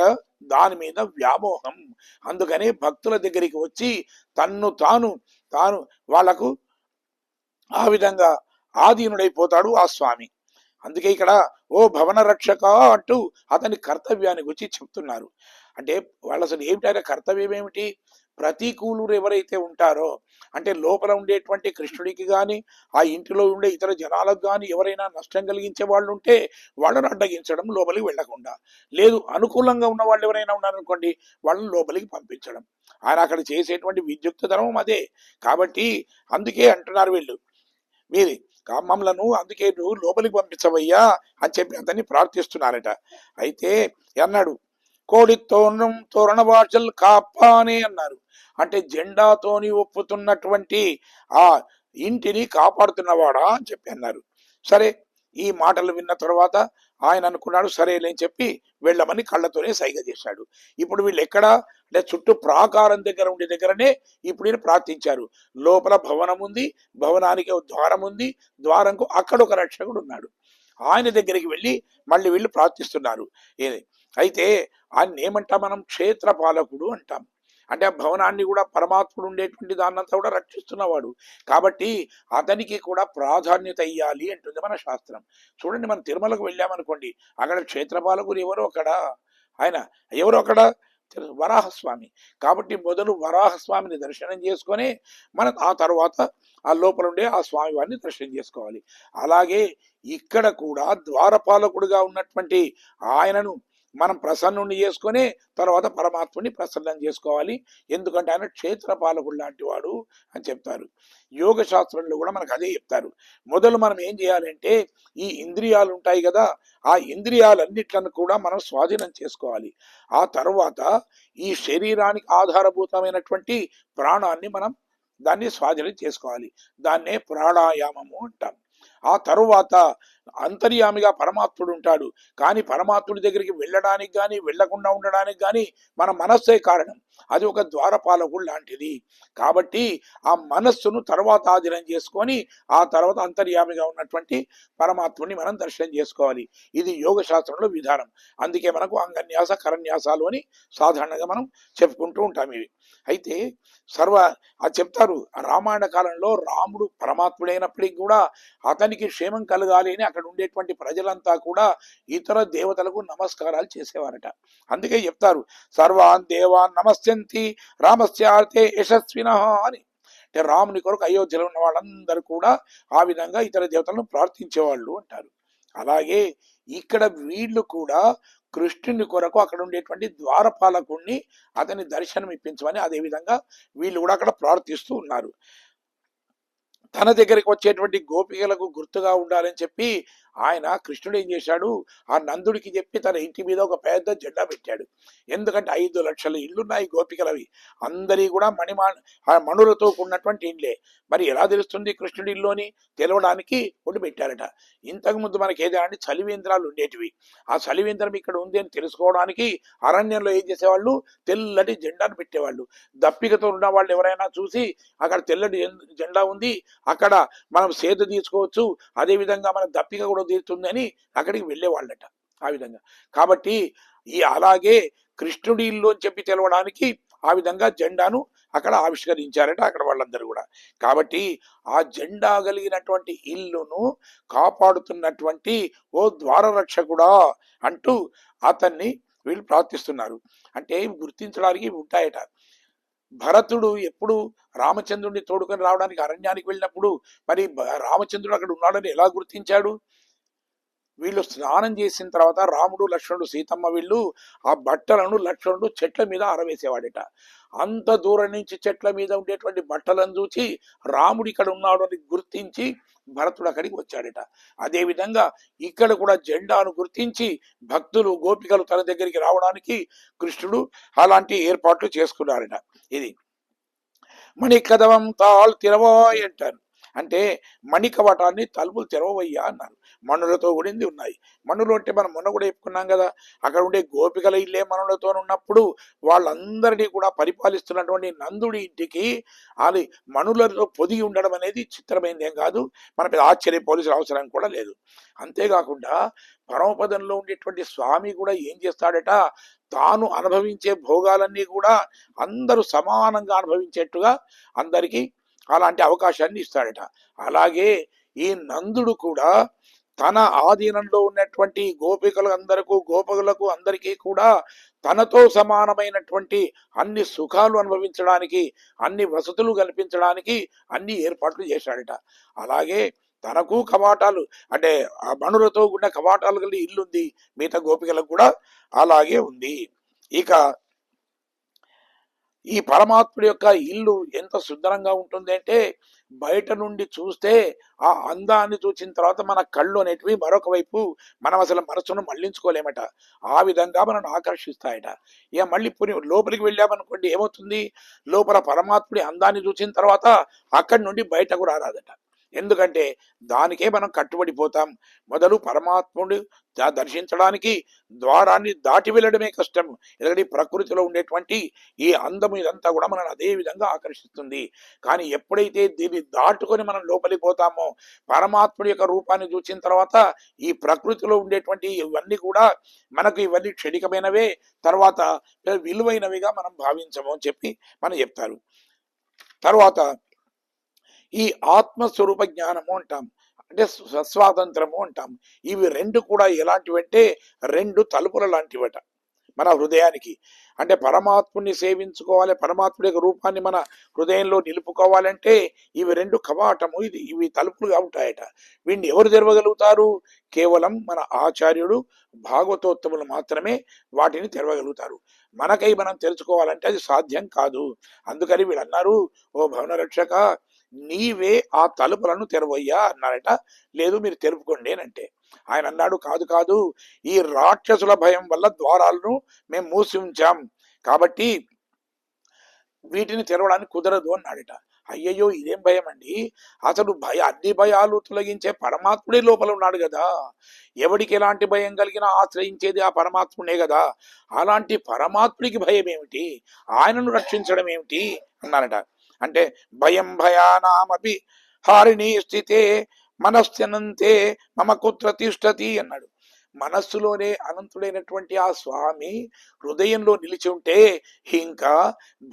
దాని మీద వ్యామోహం. అందుకనే భక్తుల దగ్గరికి వచ్చి తాను వాళ్లకు ఆ విధంగా ఆధీనుడైపోతాడు ఆ స్వామి. అందుకే ఇక్కడ ఓ భవన రక్షక అంటూ అతని కర్తవ్యాన్ని గురించి చెప్తున్నారు. అంటే వాళ్ళు అసలు ఏమిటైనా కర్తవ్యం ఏమిటి? ప్రతికూలురు ఎవరైతే ఉంటారో, అంటే లోపల ఉండేటువంటి కృష్ణుడికి కానీ ఆ ఇంటిలో ఉండే ఇతర జనాలకు కానీ ఎవరైనా నష్టం కలిగించే వాళ్ళు ఉంటే వాళ్ళను అడ్డగించడం, లోపలికి వెళ్లకుండా. లేదు, అనుకూలంగా ఉన్న వాళ్ళు ఎవరైనా ఉన్నారనుకోండి, వాళ్ళని లోపలికి పంపించడం. ఆయన అక్కడ చేసేటువంటి విద్యుక్త ధర్మం అదే. కాబట్టి అందుకే అంటున్నారు వీళ్ళు, మీరి మమ్మలను అందుకే నువ్వు లోపలికి పంపించవయ్యా అని చెప్పి అతన్ని ప్రార్థిస్తున్నారట. అయితే అన్నాడు, కోడి తోరణ భాషలు కాపానే అన్నారు. అంటే జెండాతోని ఒప్పుతున్నటువంటి ఆ ఇంటిని కాపాడుతున్నవాడా అని చెప్పి అన్నారు. సరే, ఈ మాటలు విన్న తర్వాత ఆయన అనుకున్నాడు, సరేలేని చెప్పి వెళ్ళమని కళ్ళతోనే సైగ చేశాడు. ఇప్పుడు వీళ్ళు ఎక్కడ అంటే చుట్టూ ప్రాకారం దగ్గర ఉండే దగ్గరనే ఇప్పుడు ఈయన ప్రార్థించారు. లోపల భవనం ఉంది, భవనానికి ద్వారం ఉంది, ద్వారంకు అక్కడ ఒక రక్షకుడు ఉన్నాడు. ఆయన దగ్గరికి వెళ్ళి మళ్ళీ వీళ్ళు ప్రార్థిస్తున్నారు. అయితే ఆయన ఏమంటాం మనం? క్షేత్రపాలకుడు అంటాం. అంటే ఆ భవనాన్ని కూడా పరమాత్ముడు ఉండేటువంటి దాన్నంతా కూడా రక్షిస్తున్నవాడు కాబట్టి అతనికి కూడా ప్రాధాన్యత ఇయ్యాలి అంటుంది మన శాస్త్రం. చూడండి, మనం తిరుమలకు వెళ్ళామనుకోండి, అక్కడ క్షేత్రపాలకుడు ఎవరో అక్కడ వరాహస్వామి. కాబట్టి మొదలు వరాహస్వామిని దర్శనం చేసుకొని మనం ఆ తర్వాత ఆ లోపల ఉండే ఆ స్వామి వారిని దర్శనం చేసుకోవాలి. అలాగే ఇక్కడ కూడా ద్వారపాలకుడుగా ఉన్నటువంటి ఆయనను మనం ప్రసన్నుని చేసుకొని తర్వాత పరమాత్ముని ప్రసన్నం చేసుకోవాలి. ఎందుకంటే ఆయన క్షేత్రపాలకుడు లాంటి వాడు అని చెప్తారు. యోగ శాస్త్రంలో కూడా మనకు అదే చెప్తారు. మొదలు మనం ఏం చేయాలంటే, ఈ ఇంద్రియాలు ఉంటాయి కదా, ఆ ఇంద్రియాలన్నిట్లను కూడా మనం స్వాధీనం చేసుకోవాలి. ఆ తర్వాత ఈ శరీరానికి ఆధారభూతమైనటువంటి ప్రాణాన్ని మనం దాన్ని స్వాధీనం చేసుకోవాలి. దాన్నే ప్రాణాయామము అంటాం. ఆ తరువాత అంతర్యామిగా పరమాత్ముడు ఉంటాడు. కానీ పరమాత్ముడి దగ్గరికి వెళ్ళడానికి కానీ వెళ్లకుండా ఉండడానికి కానీ మన మనస్సే కారణం. అది ఒక ద్వారపాలకుడు లాంటిది. కాబట్టి ఆ మనస్సును తర్వాత ఆధీనం చేసుకొని ఆ తర్వాత అంతర్యామిగా ఉన్నటువంటి పరమాత్ముడిని మనం దర్శనం చేసుకోవాలి. ఇది యోగ శాస్త్రంలో విధానం. అందుకే మనకు అంగన్యాస కరన్యాసాలు అని సాధారణంగా మనం చెప్పుకుంటూ ఉంటాం. ఇవి అయితే అది చెప్తారు. రామాయణ కాలంలో రాముడు పరమాత్ముడైనప్పటికీ కూడా అతనికి క్షేమం కలగాలి అని అక్కడ ఉండేటువంటి ప్రజలంతా కూడా ఇతర దేవతలకు నమస్కారాలు చేసేవారట. అందుకే చెప్తారు, సర్వాన్ దేవాన్ నమస్యంతి రామస్యార్థే యశస్వినః అని. అంటే రాముని కొరకు అయోధ్యలో ఉన్న వాళ్ళందరూ కూడా ఆ విధంగా ఇతర దేవతలను ప్రార్థించేవాళ్ళు అంటారు. అలాగే ఇక్కడ వీళ్ళు కూడా కృష్ణుని కొరకు అక్కడ ఉండేటువంటి ద్వారపాలకుణ్ణి అతని దర్శనం ఇప్పించమని అదేవిధంగా వీళ్ళు కూడా అక్కడ ప్రార్థిస్తూ ఉన్నారు. తన దగ్గరికి వచ్చేటువంటి గోపికలకు గుర్తుగా ఉండాలని చెప్పి ఆయన కృష్ణుడు ఏం చేశాడు, ఆ నందుడికి చెప్పి తన ఇంటి మీద ఒక పెద్ద జెండా పెట్టాడు. ఎందుకంటే 5 లక్షల ఇళ్ళున్నాయి గోపికలవి, అందరి కూడా మణులతో కూడినటువంటి ఇండ్లే. మరి ఎలా తెలుస్తుంది కృష్ణుడి ఇల్లు అని తెలవడానికి ఒకటి పెట్టారట. ఇంతకు ముందు మనకి ఏదంటే చలివేంద్రాలు ఉండేటివి. ఆ చలివేంద్రం ఇక్కడ ఉంది అని తెలుసుకోవడానికి అరణ్యంలో ఏం చేసేవాళ్ళు, తెల్లటి జెండాను పెట్టేవాళ్ళు. దప్పికతో ఉన్న వాళ్ళు ఎవరైనా చూసి అక్కడ తెల్లటి జెండా ఉంది, అక్కడ మనం సేద తీసుకోవచ్చు, అదేవిధంగా మన దప్పిక కూడా తీరుతుంది అని అక్కడికి వెళ్ళేవాళ్ళట. ఆ విధంగా కాబట్టి అలాగే కృష్ణుడి ఇల్లు అని చెప్పి తెలవడానికి ఆ విధంగా జెండాను అక్కడ ఆవిష్కరించారట అక్కడ వాళ్ళందరూ కూడా. కాబట్టి ఆ జెండా కలిగినటువంటి ఇల్లును కాపాడుతున్నటువంటి ఓ ద్వారరక్షకుడా అంటూ అతన్ని వీళ్ళు ప్రార్థిస్తున్నారు. అంటే గుర్తించడానికి ఉంటాయట. భరతుడు ఎప్పుడు రామచంద్రుడిని తోడుకొని రావడానికి అరణ్యానికి వెళ్ళినప్పుడు మరి రామచంద్రుడు అక్కడ ఉన్నాడని ఎలా గుర్తించాడు? వీళ్ళు స్నానం చేసిన తర్వాత రాముడు లక్ష్మణుడు సీతమ్మ వీళ్ళు ఆ బట్టలను లక్ష్మణుడు చెట్ల మీద ఆరవేసేవాడట. అంత దూరం నుంచి చెట్ల మీద ఉండేటువంటి బట్టలను చూసి రాముడు ఇక్కడ ఉన్నాడు అని గుర్తించి భరతుడు అక్కడికి వచ్చాడట. అదేవిధంగా ఇక్కడ కూడా జెండాను గుర్తించి భక్తులు గోపికలు తన దగ్గరికి రావడానికి కృష్ణుడు అలాంటి ఏర్పాట్లు చేసుకున్నారట. ఇది మణికదవం తాళ్ తిరవాయ్ అంటారు. అంటే మణికవటాన్ని తలుపులు తెరవయ్యా అన్నారు. మణులతో కూడింది ఉన్నాయి. మణులు అంటే మనం మొన్న కూడా చెప్పుకున్నాం కదా, అక్కడ ఉండే గోపికల ఇల్లే మణులతో ఉన్నప్పుడు వాళ్ళందరినీ కూడా పరిపాలిస్తున్నటువంటి నందుడి ఇంటికి అది మణులతో పొదిగి ఉండడం అనేది చిత్రమైంది ఏం కాదు. మన ఆశ్చర్యపోవాల్సిన అవసరం కూడా లేదు. అంతేకాకుండా పరమపదంలో ఉండేటువంటి స్వామి కూడా ఏం చేస్తాడట, తాను అనుభవించే భోగాలన్నీ కూడా అందరూ సమానంగా అనుభవించేట్టుగా అందరికీ అలాంటి అవకాశాన్ని ఇస్తాడట. అలాగే ఈ నందుడు కూడా తన ఆధీనంలో ఉన్నటువంటి గోపికలకు అందరికీ కూడా తనతో సమానమైనటువంటి అన్ని సుఖాలు అనుభవించడానికి, అన్ని వసతులు కల్పించడానికి అన్ని ఏర్పాట్లు చేశాడట. అలాగే తనకు కవాటాలు అంటే ఆ మణులతో ఉన్న కవాటాలు కలిగి ఇల్లుంది, మిగతా గోపికలకు కూడా అలాగే ఉంది. ఇక ఈ పరమాత్ముడి యొక్క ఇల్లు ఎంత సుందరంగా ఉంటుంది అంటే బయట నుండి చూస్తే ఆ అందాన్ని చూసిన తర్వాత మన కళ్ళు అనేటివి మరొక వైపు మనం అసలు మనసును మళ్లించుకోలేమట. ఆ విధంగా మనం ఆకర్షిస్తాయట. ఇక మళ్ళీ లోపలికి వెళ్ళామనుకోండి ఏమవుతుంది, లోపల పరమాత్ముడి అందాన్ని చూసిన తర్వాత అక్కడి నుండి బయటకు రారాదట. ఎందుకంటే దానికే మనం కట్టుబడిపోతాం. మొదలు పరమాత్ముడు దర్శించడానికి ద్వారాన్ని దాటి వెళ్ళడమే కష్టం. ఎందుకంటే ప్రకృతిలో ఉండేటువంటి ఈ అందము ఇదంతా కూడా మనల్ని అదే విధంగా ఆకర్షిస్తుంది. కానీ ఎప్పుడైతే దీన్ని దాటుకొని మనం లోపలికి పోతామో, పరమాత్ముడి యొక్క రూపాన్ని చూసిన తర్వాత ఈ ప్రకృతిలో ఉండేటువంటి ఇవన్నీ కూడా మనకు ఇవన్నీ క్షణికమైనవే, తర్వాత విలువైనవిగా మనం భావించము అని చెప్పి మనం చెప్తారు. తర్వాత ఈ ఆత్మస్వరూప జ్ఞానము అంటాం, అంటే స్వస్వాతంత్రము అంటాం. ఇవి రెండు కూడా ఎలాంటివంటే 2 తలుపుల లాంటివట మన హృదయానికి. అంటే పరమాత్ముని సేవించుకోవాలి, పరమాత్ముడి యొక్క రూపాన్ని మన హృదయంలో నిలుపుకోవాలంటే ఇవి 2 కవాటము, ఇవి తలుపులుగా ఉంటాయట. వీడిని ఎవరు తెరవగలుగుతారు? కేవలం మన ఆచార్యుడు భాగవతోత్తములు మాత్రమే వాటిని తెరవగలుగుతారు. మనకై మనం తెలుసుకోవాలంటే అది సాధ్యం కాదు. అందుకని వీళ్ళు అన్నారు, ఓ భవన రక్షక నీవే ఆ తలుపులను తెరవయ్యా అన్నారట. లేదు మీరు తెరుపుకోండి అని అంటే ఆయన అన్నాడు, కాదు కాదు, ఈ రాక్షసుల భయం వల్ల ద్వారాలను మేము మూసి ఉంచాం, కాబట్టి వీటిని తెరవడానికి కుదరదు అన్నాడట. అయ్యయ్యో ఇదేం భయం అండి, అసలు అన్ని భయాలు తొలగించే పరమాత్ముడే లోపల ఉన్నాడు కదా, ఎవడికి ఎలాంటి భయం కలిగినా ఆశ్రయించేది ఆ పరమాత్ముడే కదా, అలాంటి పరమాత్ముడికి భయం ఏమిటి, ఆయనను రక్షించడం ఏమిటి అన్నారట. అంటే భయం భయానామపి హారిణి స్థితే మనస్యనంతే మమ కుత్ర తిష్టతి అన్నాడు. మనస్సులోనే అనంతుడైనటువంటి ఆ స్వామి హృదయంలో నిలిచి ఉంటే ఇంకా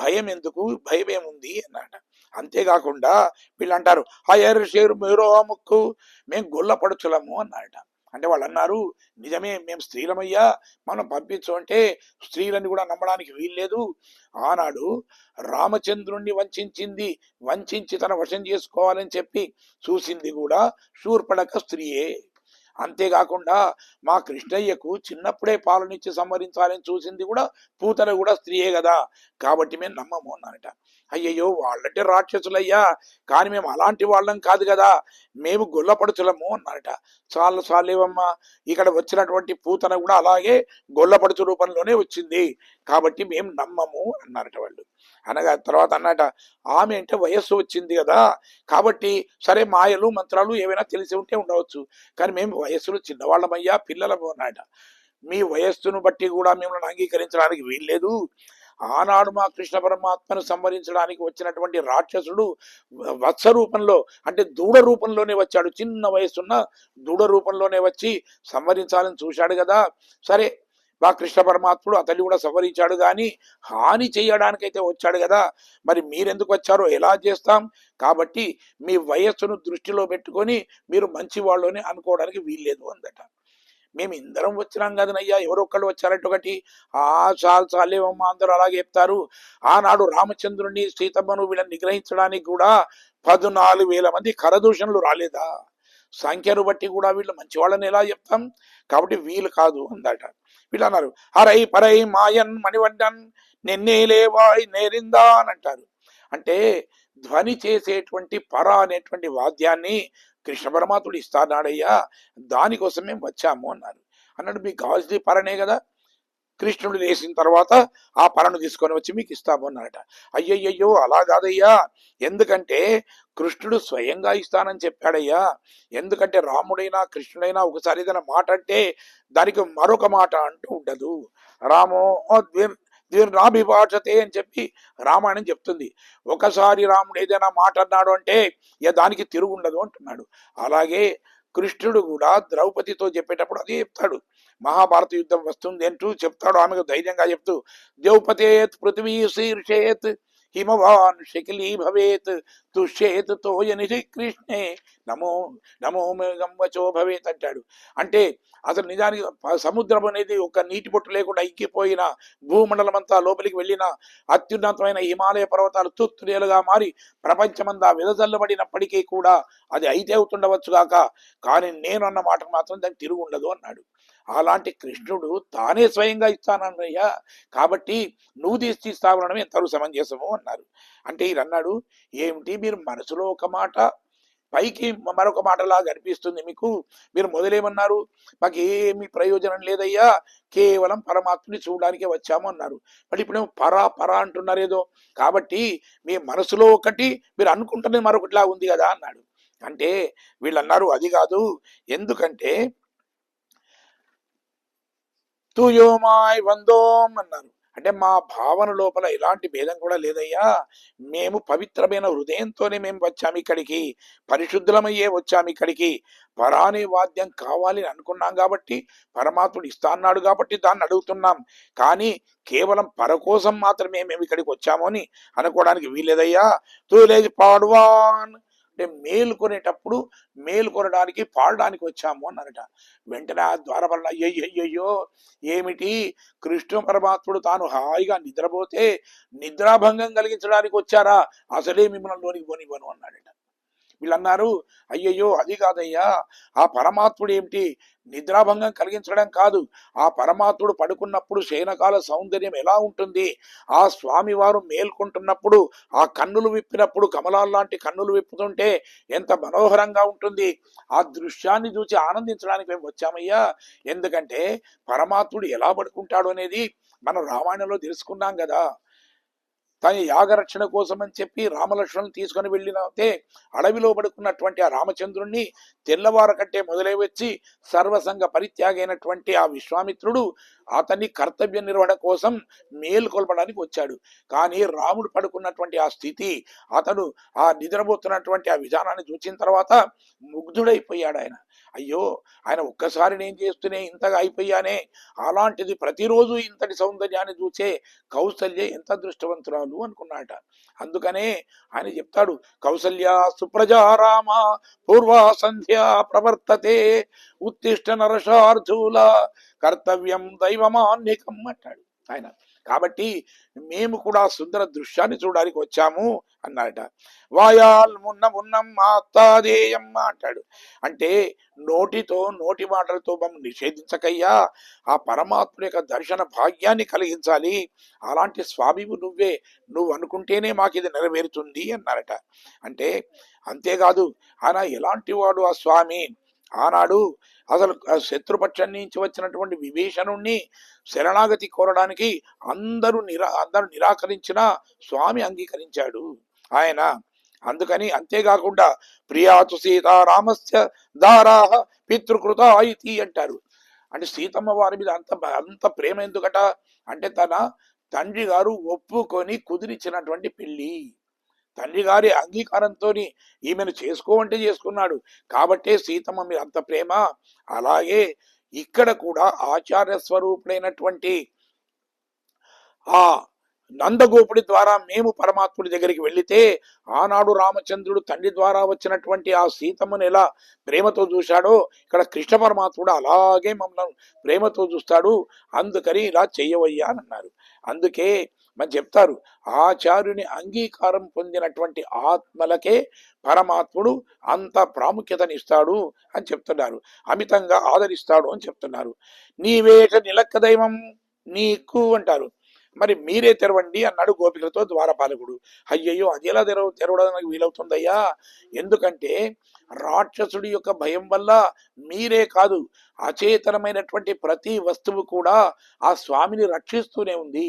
భయం ఎందుకు, భయం ఏముంది అన్నాడ. అంతేకాకుండా వీళ్ళు అంటారు హయర్ షేరు మీరో ముక్కు, మేము గొల్లపడుచులము అన్నాడట. అంటే వాళ్ళు అన్నారు నిజమే మేము స్త్రీలమయ్యా, మనం పంపించు అంటే స్త్రీలని కూడా నమ్మడానికి వీల్లేదు. ఆనాడు రామచంద్రుణ్ణి వంచించి తన వశం చేసుకోవాలని చెప్పి చూసింది కూడా శూర్పణఖ స్త్రీయే. అంతేకాకుండా మా కృష్ణయ్యకు చిన్నప్పుడే పాలనిచ్చి సంవరించాలని చూసింది కూడా పూతన కూడా స్త్రీయే కదా, కాబట్టి మేము నమ్మము అన్నారట. అయ్యయ్యో వాళ్ళంటే రాక్షసులయ్యా, కానీ మేము అలాంటి వాళ్ళం కాదు కదా, మేము గొల్లపడుచులము అన్నారట. చాలా చాలేవమ్మా, ఇక్కడ వచ్చినటువంటి పూతన కూడా అలాగే గొల్లపడుచు రూపంలోనే వచ్చింది, కాబట్టి మేము నమ్మము అన్నారట వాళ్ళు. అనగా తర్వాత అన్నట ఆమె అంటే వయస్సు వచ్చింది కదా, కాబట్టి సరే మాయలు మంత్రాలు ఏవైనా తెలిసి ఉంటే ఉండవచ్చు, కానీ మేము వయస్సులో చిన్నవాళ్ళమయ్యా పిల్లలము అన్నాట. మీ వయస్సును బట్టి కూడా మిమ్మల్ని అంగీకరించడానికి వీల్లేదు. ఆనాడు మా కృష్ణ పరమాత్మను సంవరించడానికి వచ్చినటువంటి రాక్షసుడు వత్స రూపంలో అంటే దూడ రూపంలోనే వచ్చాడు, చిన్న వయస్సున్న దూడ రూపంలోనే వచ్చి సంవరించాలని చూశాడు కదా, సరే మా కృష్ణ పరమాత్ముడు అతన్ని కూడా సంవరించాడు, కానీ హాని చేయడానికైతే వచ్చాడు కదా, మరి మీరెందుకు వచ్చారో ఎలా చేస్తాం, కాబట్టి మీ వయస్సును దృష్టిలో పెట్టుకొని మీరు మంచి వాళ్ళని అనుకోవడానికి వీల్లేదు అందట. మేము ఇందరం వచ్చినాం కదనయ్యా, ఎవరొక్కళ్ళు వచ్చారంటే ఒకటి చాలేమమ్మా అందరూ అలాగే చెప్తారు. ఆనాడు రామచంద్రుని సీతమ్మను వీళ్ళని నిగ్రహించడానికి కూడా 14,000 మంది కరదూషణలు రాలేదా, సంఖ్యను బట్టి కూడా వీళ్ళు మంచి వాళ్ళని ఎలా చెప్తాం, కాబట్టి వీలు కాదు అందట. వీళ్ళు అన్నారు హరై పరై మాయన్ మణివడ్డన్ నిన్నేలేవాయ్ నేరిందా అని అంటారు. అంటే ధ్వని చేసేటువంటి పర అనేటువంటి వాద్యాన్ని కృష్ణ పరమాత్ముడు ఇస్తానాడయ్యా, దానికోసం మేము వచ్చాము అన్నారు. అన్నాడు మీకు కావాల్సింది పరనే కదా, కృష్ణుడు లేచిన తర్వాత ఆ పరను తీసుకొని వచ్చి మీకు ఇస్తాము అన్నారట. అయ్యయ్యో అలా కాదయ్యా, ఎందుకంటే కృష్ణుడు స్వయంగా ఇస్తానని చెప్పాడయ్యా, ఎందుకంటే రాముడైనా కృష్ణుడైనా ఒకసారి ఏదైనా మాట అంటే దానికి మరొక మాట అంటూ ఉండదు. రామో ద్విర్నాభిభాషతే అని చెప్పి రామాయణం చెప్తుంది. ఒకసారి రాముడు ఏదైనా మాట అన్నాడు అంటే దానికి తిరుగు ఉండదు అంటున్నాడు. అలాగే కృష్ణుడు కూడా ద్రౌపదితో చెప్పేటప్పుడు అదే చెప్తాడు. మహాభారత యుద్ధం వస్తుంది అంటూ చెప్తాడు, ఆమెకు ధైర్యంగా చెప్తూ ద్యౌపతేత్ పృథివీ శీర్షేత్ హిమవాన్ శకిలీ భవేత్ తుష్యేత్ తోయనిధి కృష్ణే నమో నమో గంవచో భవేత్ అంటాడు. అంటే అసలు నిజానికి సముద్రం అనేది ఒక నీటి పొట్టు లేకుండా ఇంకిపోయిన భూమండలం అంతా లోపలికి వెళ్ళిన అత్యున్నతమైన హిమాలయ పర్వతాలు తుత్తులేలుగా మారి ప్రపంచమంతా విదజల్లబడినప్పటికీ కూడా అది అయితే అవుతుండవచ్చు గాక, కానీ నేను అన్న మాట మాత్రం దానికి తిరుగు ఉండదు అన్నాడు. అలాంటి కృష్ణుడు తానే స్వయంగా ఇస్తానన్నయ్యా, కాబట్టి నువ్వు తీస్తావు అనడం ఎంతవరకు సమంజసము అన్నారు. అంటే ఈయన అన్నాడు ఏమిటి మీరు మనసులో ఒక మాట పైకి మరొక మాటలాగా అనిపిస్తుంది మీకు, మీరు మొదలేమన్నారు మాకు ఏమి ప్రయోజనం లేదయ్యా, కేవలం పరమాత్మని చూడడానికే వచ్చాము అన్నారు. మరి ఇప్పుడు పరా అంటున్నారు ఏదో, కాబట్టి మీ మనసులో ఒకటి మీరు అనుకుంటున్నది మరొకటిలా ఉంది కదా అన్నాడు. అంటే వీళ్ళు అన్నారు అది కాదు, ఎందుకంటే తూయోమాయ్ వందోం అన్నారు. అంటే మా భావన లోపల ఎలాంటి భేదం కూడా లేదయ్యా, మేము పవిత్రమైన హృదయంతోనే మేము వచ్చాము ఇక్కడికి, పరిశుద్ధులమయ్యే వచ్చాము ఇక్కడికి. పరాని వాద్యం కావాలి అనుకున్నాం కాబట్టి పరమాత్ముడు ఇస్తా అన్నాడు కాబట్టి దాన్ని అడుగుతున్నాం, కానీ కేవలం పర కోసం మాత్రమే మేము ఇక్కడికి వచ్చాము అని అనుకోవడానికి వీలేదయ్యా. తూలేజ్ పాడువాన్ అంటే మేలుకొనేటప్పుడు మేలుకొనడానికి పాడడానికి వచ్చాము అన్నారట. వెంటనే ఆ ద్వారపాలన అయ్యయ్యో ఏమిటి, కృష్ణ పరమాత్ముడు తాను హాయిగా నిద్రపోతే నిద్రాభంగం కలిగించడానికి వచ్చారా, అసలే మిమ్మల్ని లోనికి పోనివ్వను అన్నాడట. వీళ్ళన్నారు అయ్యయ్యో అది కాదయ్యా, ఆ పరమాత్ముడు ఏమిటి నిద్రాభంగం కలిగించడం కాదు, ఆ పరమాత్ముడు పడుకున్నప్పుడు శయనకాల సౌందర్యం ఎలా ఉంటుంది, ఆ స్వామి వారు మేల్కొంటున్నప్పుడు ఆ కన్నులు విప్పినప్పుడు కమలాల్లాంటి కన్నులు విప్పుతుంటే ఎంత మనోహరంగా ఉంటుంది, ఆ దృశ్యాన్ని చూసి ఆనందించడానికి మేము వచ్చామయ్యా. ఎందుకంటే పరమాత్ముడు ఎలా పడుకుంటాడు అనేది మనం రామాయణంలో తెలుసుకున్నాం కదా. తన యాగరక్షణ కోసం అని చెప్పి రామలక్ష్మణులు తీసుకొని వెళ్ళినతే అడవిలో పడుకున్నటువంటి ఆ రామచంద్రుణ్ణి తెల్లవార కంటే మొదలై వచ్చి సర్వసంగ పరిత్యాగైనటువంటి ఆ విశ్వామిత్రుడు అతన్ని కర్తవ్య నిర్వహణ కోసం మేలుకొల్పడానికి వచ్చాడు. కానీ రాముడు పడుకున్నటువంటి ఆ స్థితి, అతడు ఆ నిద్రపోతున్నటువంటి ఆ విధానాన్ని చూసిన తర్వాత ముగ్ధుడైపోయాడు ఆయన. అయ్యో, ఆయన ఒక్కసారి నేను చేస్తూనే ఇంతగా అయిపోయానే, అలాంటిది ప్రతిరోజు ఇంతటి సౌందర్యాన్ని చూసే కౌసల్య ఎంత అదృష్టవంతురాలు అనుకున్నాట. అందుకనే ఆయన చెప్తాడు, కౌసల్య సుప్రజా రామ పూర్వా సంధ్య ప్రవర్తతే ఉత్తిష్ట నరశార్జూల కర్తవ్యం దైవమాన్యకం అంటాడు ఆయన. కాబట్టి మేము కూడా సుందర దృశ్యాన్ని చూడడానికి వచ్చాము అన్నాడట. వాయాల్ మున్నం మాతాదేయమ్మ అంటాడు. అంటే నోటితో నోటి మాటలతో మమ్మల్ని నిషేధించకయ్యా, ఆ పరమాత్మ యొక్క దర్శన భాగ్యాన్ని కలిగించాలి. అలాంటి స్వామివు నువ్వే, నువ్వు అనుకుంటేనే మాకు ఇది నెరవేరుతుంది అన్నారట. అంటే అంతేకాదు, ఆయన ఎలాంటి వాడు ఆ స్వామి. ఆనాడు అసలు శత్రుపక్షం నుంచి వచ్చినటువంటి విభీషణుణ్ణి శరణాగతి కోరడానికి అందరూ నిరాకరించిన స్వామి అంగీకరించాడు ఆయన. అందుకని అంతేకాకుండా ప్రియాతు సీతారామస్య దారాహ పితృకృత ఇతి అంటారు. అంటే సీతమ్మ వారి మీద అంత ప్రేమ ఎందుకట అంటే తన తండ్రి గారు ఒప్పుకొని కుదిరించినటువంటి పెళ్లి. తండ్రి గారి అంగీకారంతో ఈమెను చేసుకోమంటే చేసుకున్నాడు కాబట్టే సీతమ్మ మీద అంత ప్రేమ. అలాగే ఇక్కడ కూడా ఆచార్య స్వరూపుడైనటువంటి ఆ నందగోపుడి ద్వారా మేము పరమాత్ముడి దగ్గరికి వెళితే ఆనాడు రామచంద్రుడు తండ్రి ద్వారా వచ్చినటువంటి ఆ సీతమ్మను ఎలా ప్రేమతో చూశాడో ఇక్కడ కృష్ణ పరమాత్ముడు అలాగే మమ్మల్ని ప్రేమతో చూస్తాడు. అందుకని ఇలా చెయ్యవయ్యా అని అన్నారు. అందుకే మరి చెప్తారు, ఆచార్యుని అంగీకారం పొందినటువంటి ఆత్మలకే పరమాత్ముడు అంత ప్రాముఖ్యతనిస్తాడు అని చెప్తున్నారు, అమితంగా ఆదరిస్తాడు అని చెప్తున్నారు. నీవేట నిలక్క దైవం నీకు అంటారు. మరి మీరే తెరవండి అన్నాడు గోపికలతో ద్వారపాలకుడు. అయ్యయ్యో, అది ఎలా తెరవడానికి వీలవుతుందయ్యా? ఎందుకంటే రాక్షసుడి యొక్క భయం వల్ల మీరే కాదు, అచేతనమైనటువంటి ప్రతి వస్తువు కూడా ఆ స్వామిని రక్షిస్తూనే ఉంది.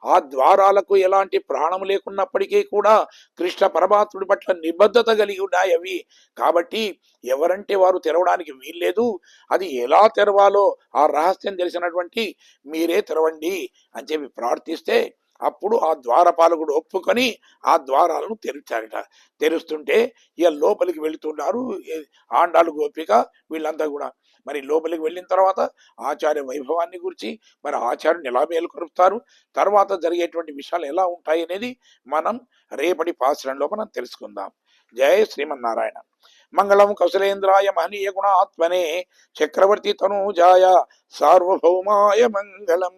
ఆ ద్వారాలకు ఎలాంటి ప్రాణం లేకున్నప్పటికీ కూడా కృష్ణ పరమాత్ముడి పట్ల నిబద్ధత కలిగి ఉన్నాయి అవి. కాబట్టి ఎవరంటే వారు తెరవడానికి వీల్లేదు. అది ఎలా తెరవాలో ఆ రహస్యం తెలిసినటువంటి మీరే తెరవండి అని చెప్పి ప్రార్థిస్తే అప్పుడు ఆ ద్వారపాలకుడు ఒప్పుకొని ఆ ద్వారాలను తెరిచారట. తెరుస్తుంటే ఇక లోపలికి వెళుతున్నారు ఆండాలు గోపిక వీళ్ళంతా కూడా. మరి లోపలికి వెళ్ళిన తర్వాత ఆచార్య వైభవాన్ని గురించి, మరి ఆచార్యుని ఎలా మేలుకొరుపుతారు, తర్వాత జరిగేటువంటి విషయాలు ఎలా ఉంటాయి అనేది మనం రేపటి పాశ్రంలో మనం తెలుసుకుందాం. జయ శ్రీమన్నారాయణ. మంగళం కౌశలేంద్రాయ మహనీయ గుణాత్మనే చక్రవర్తి తనూజాయ సార్వభౌమాయ మంగళం.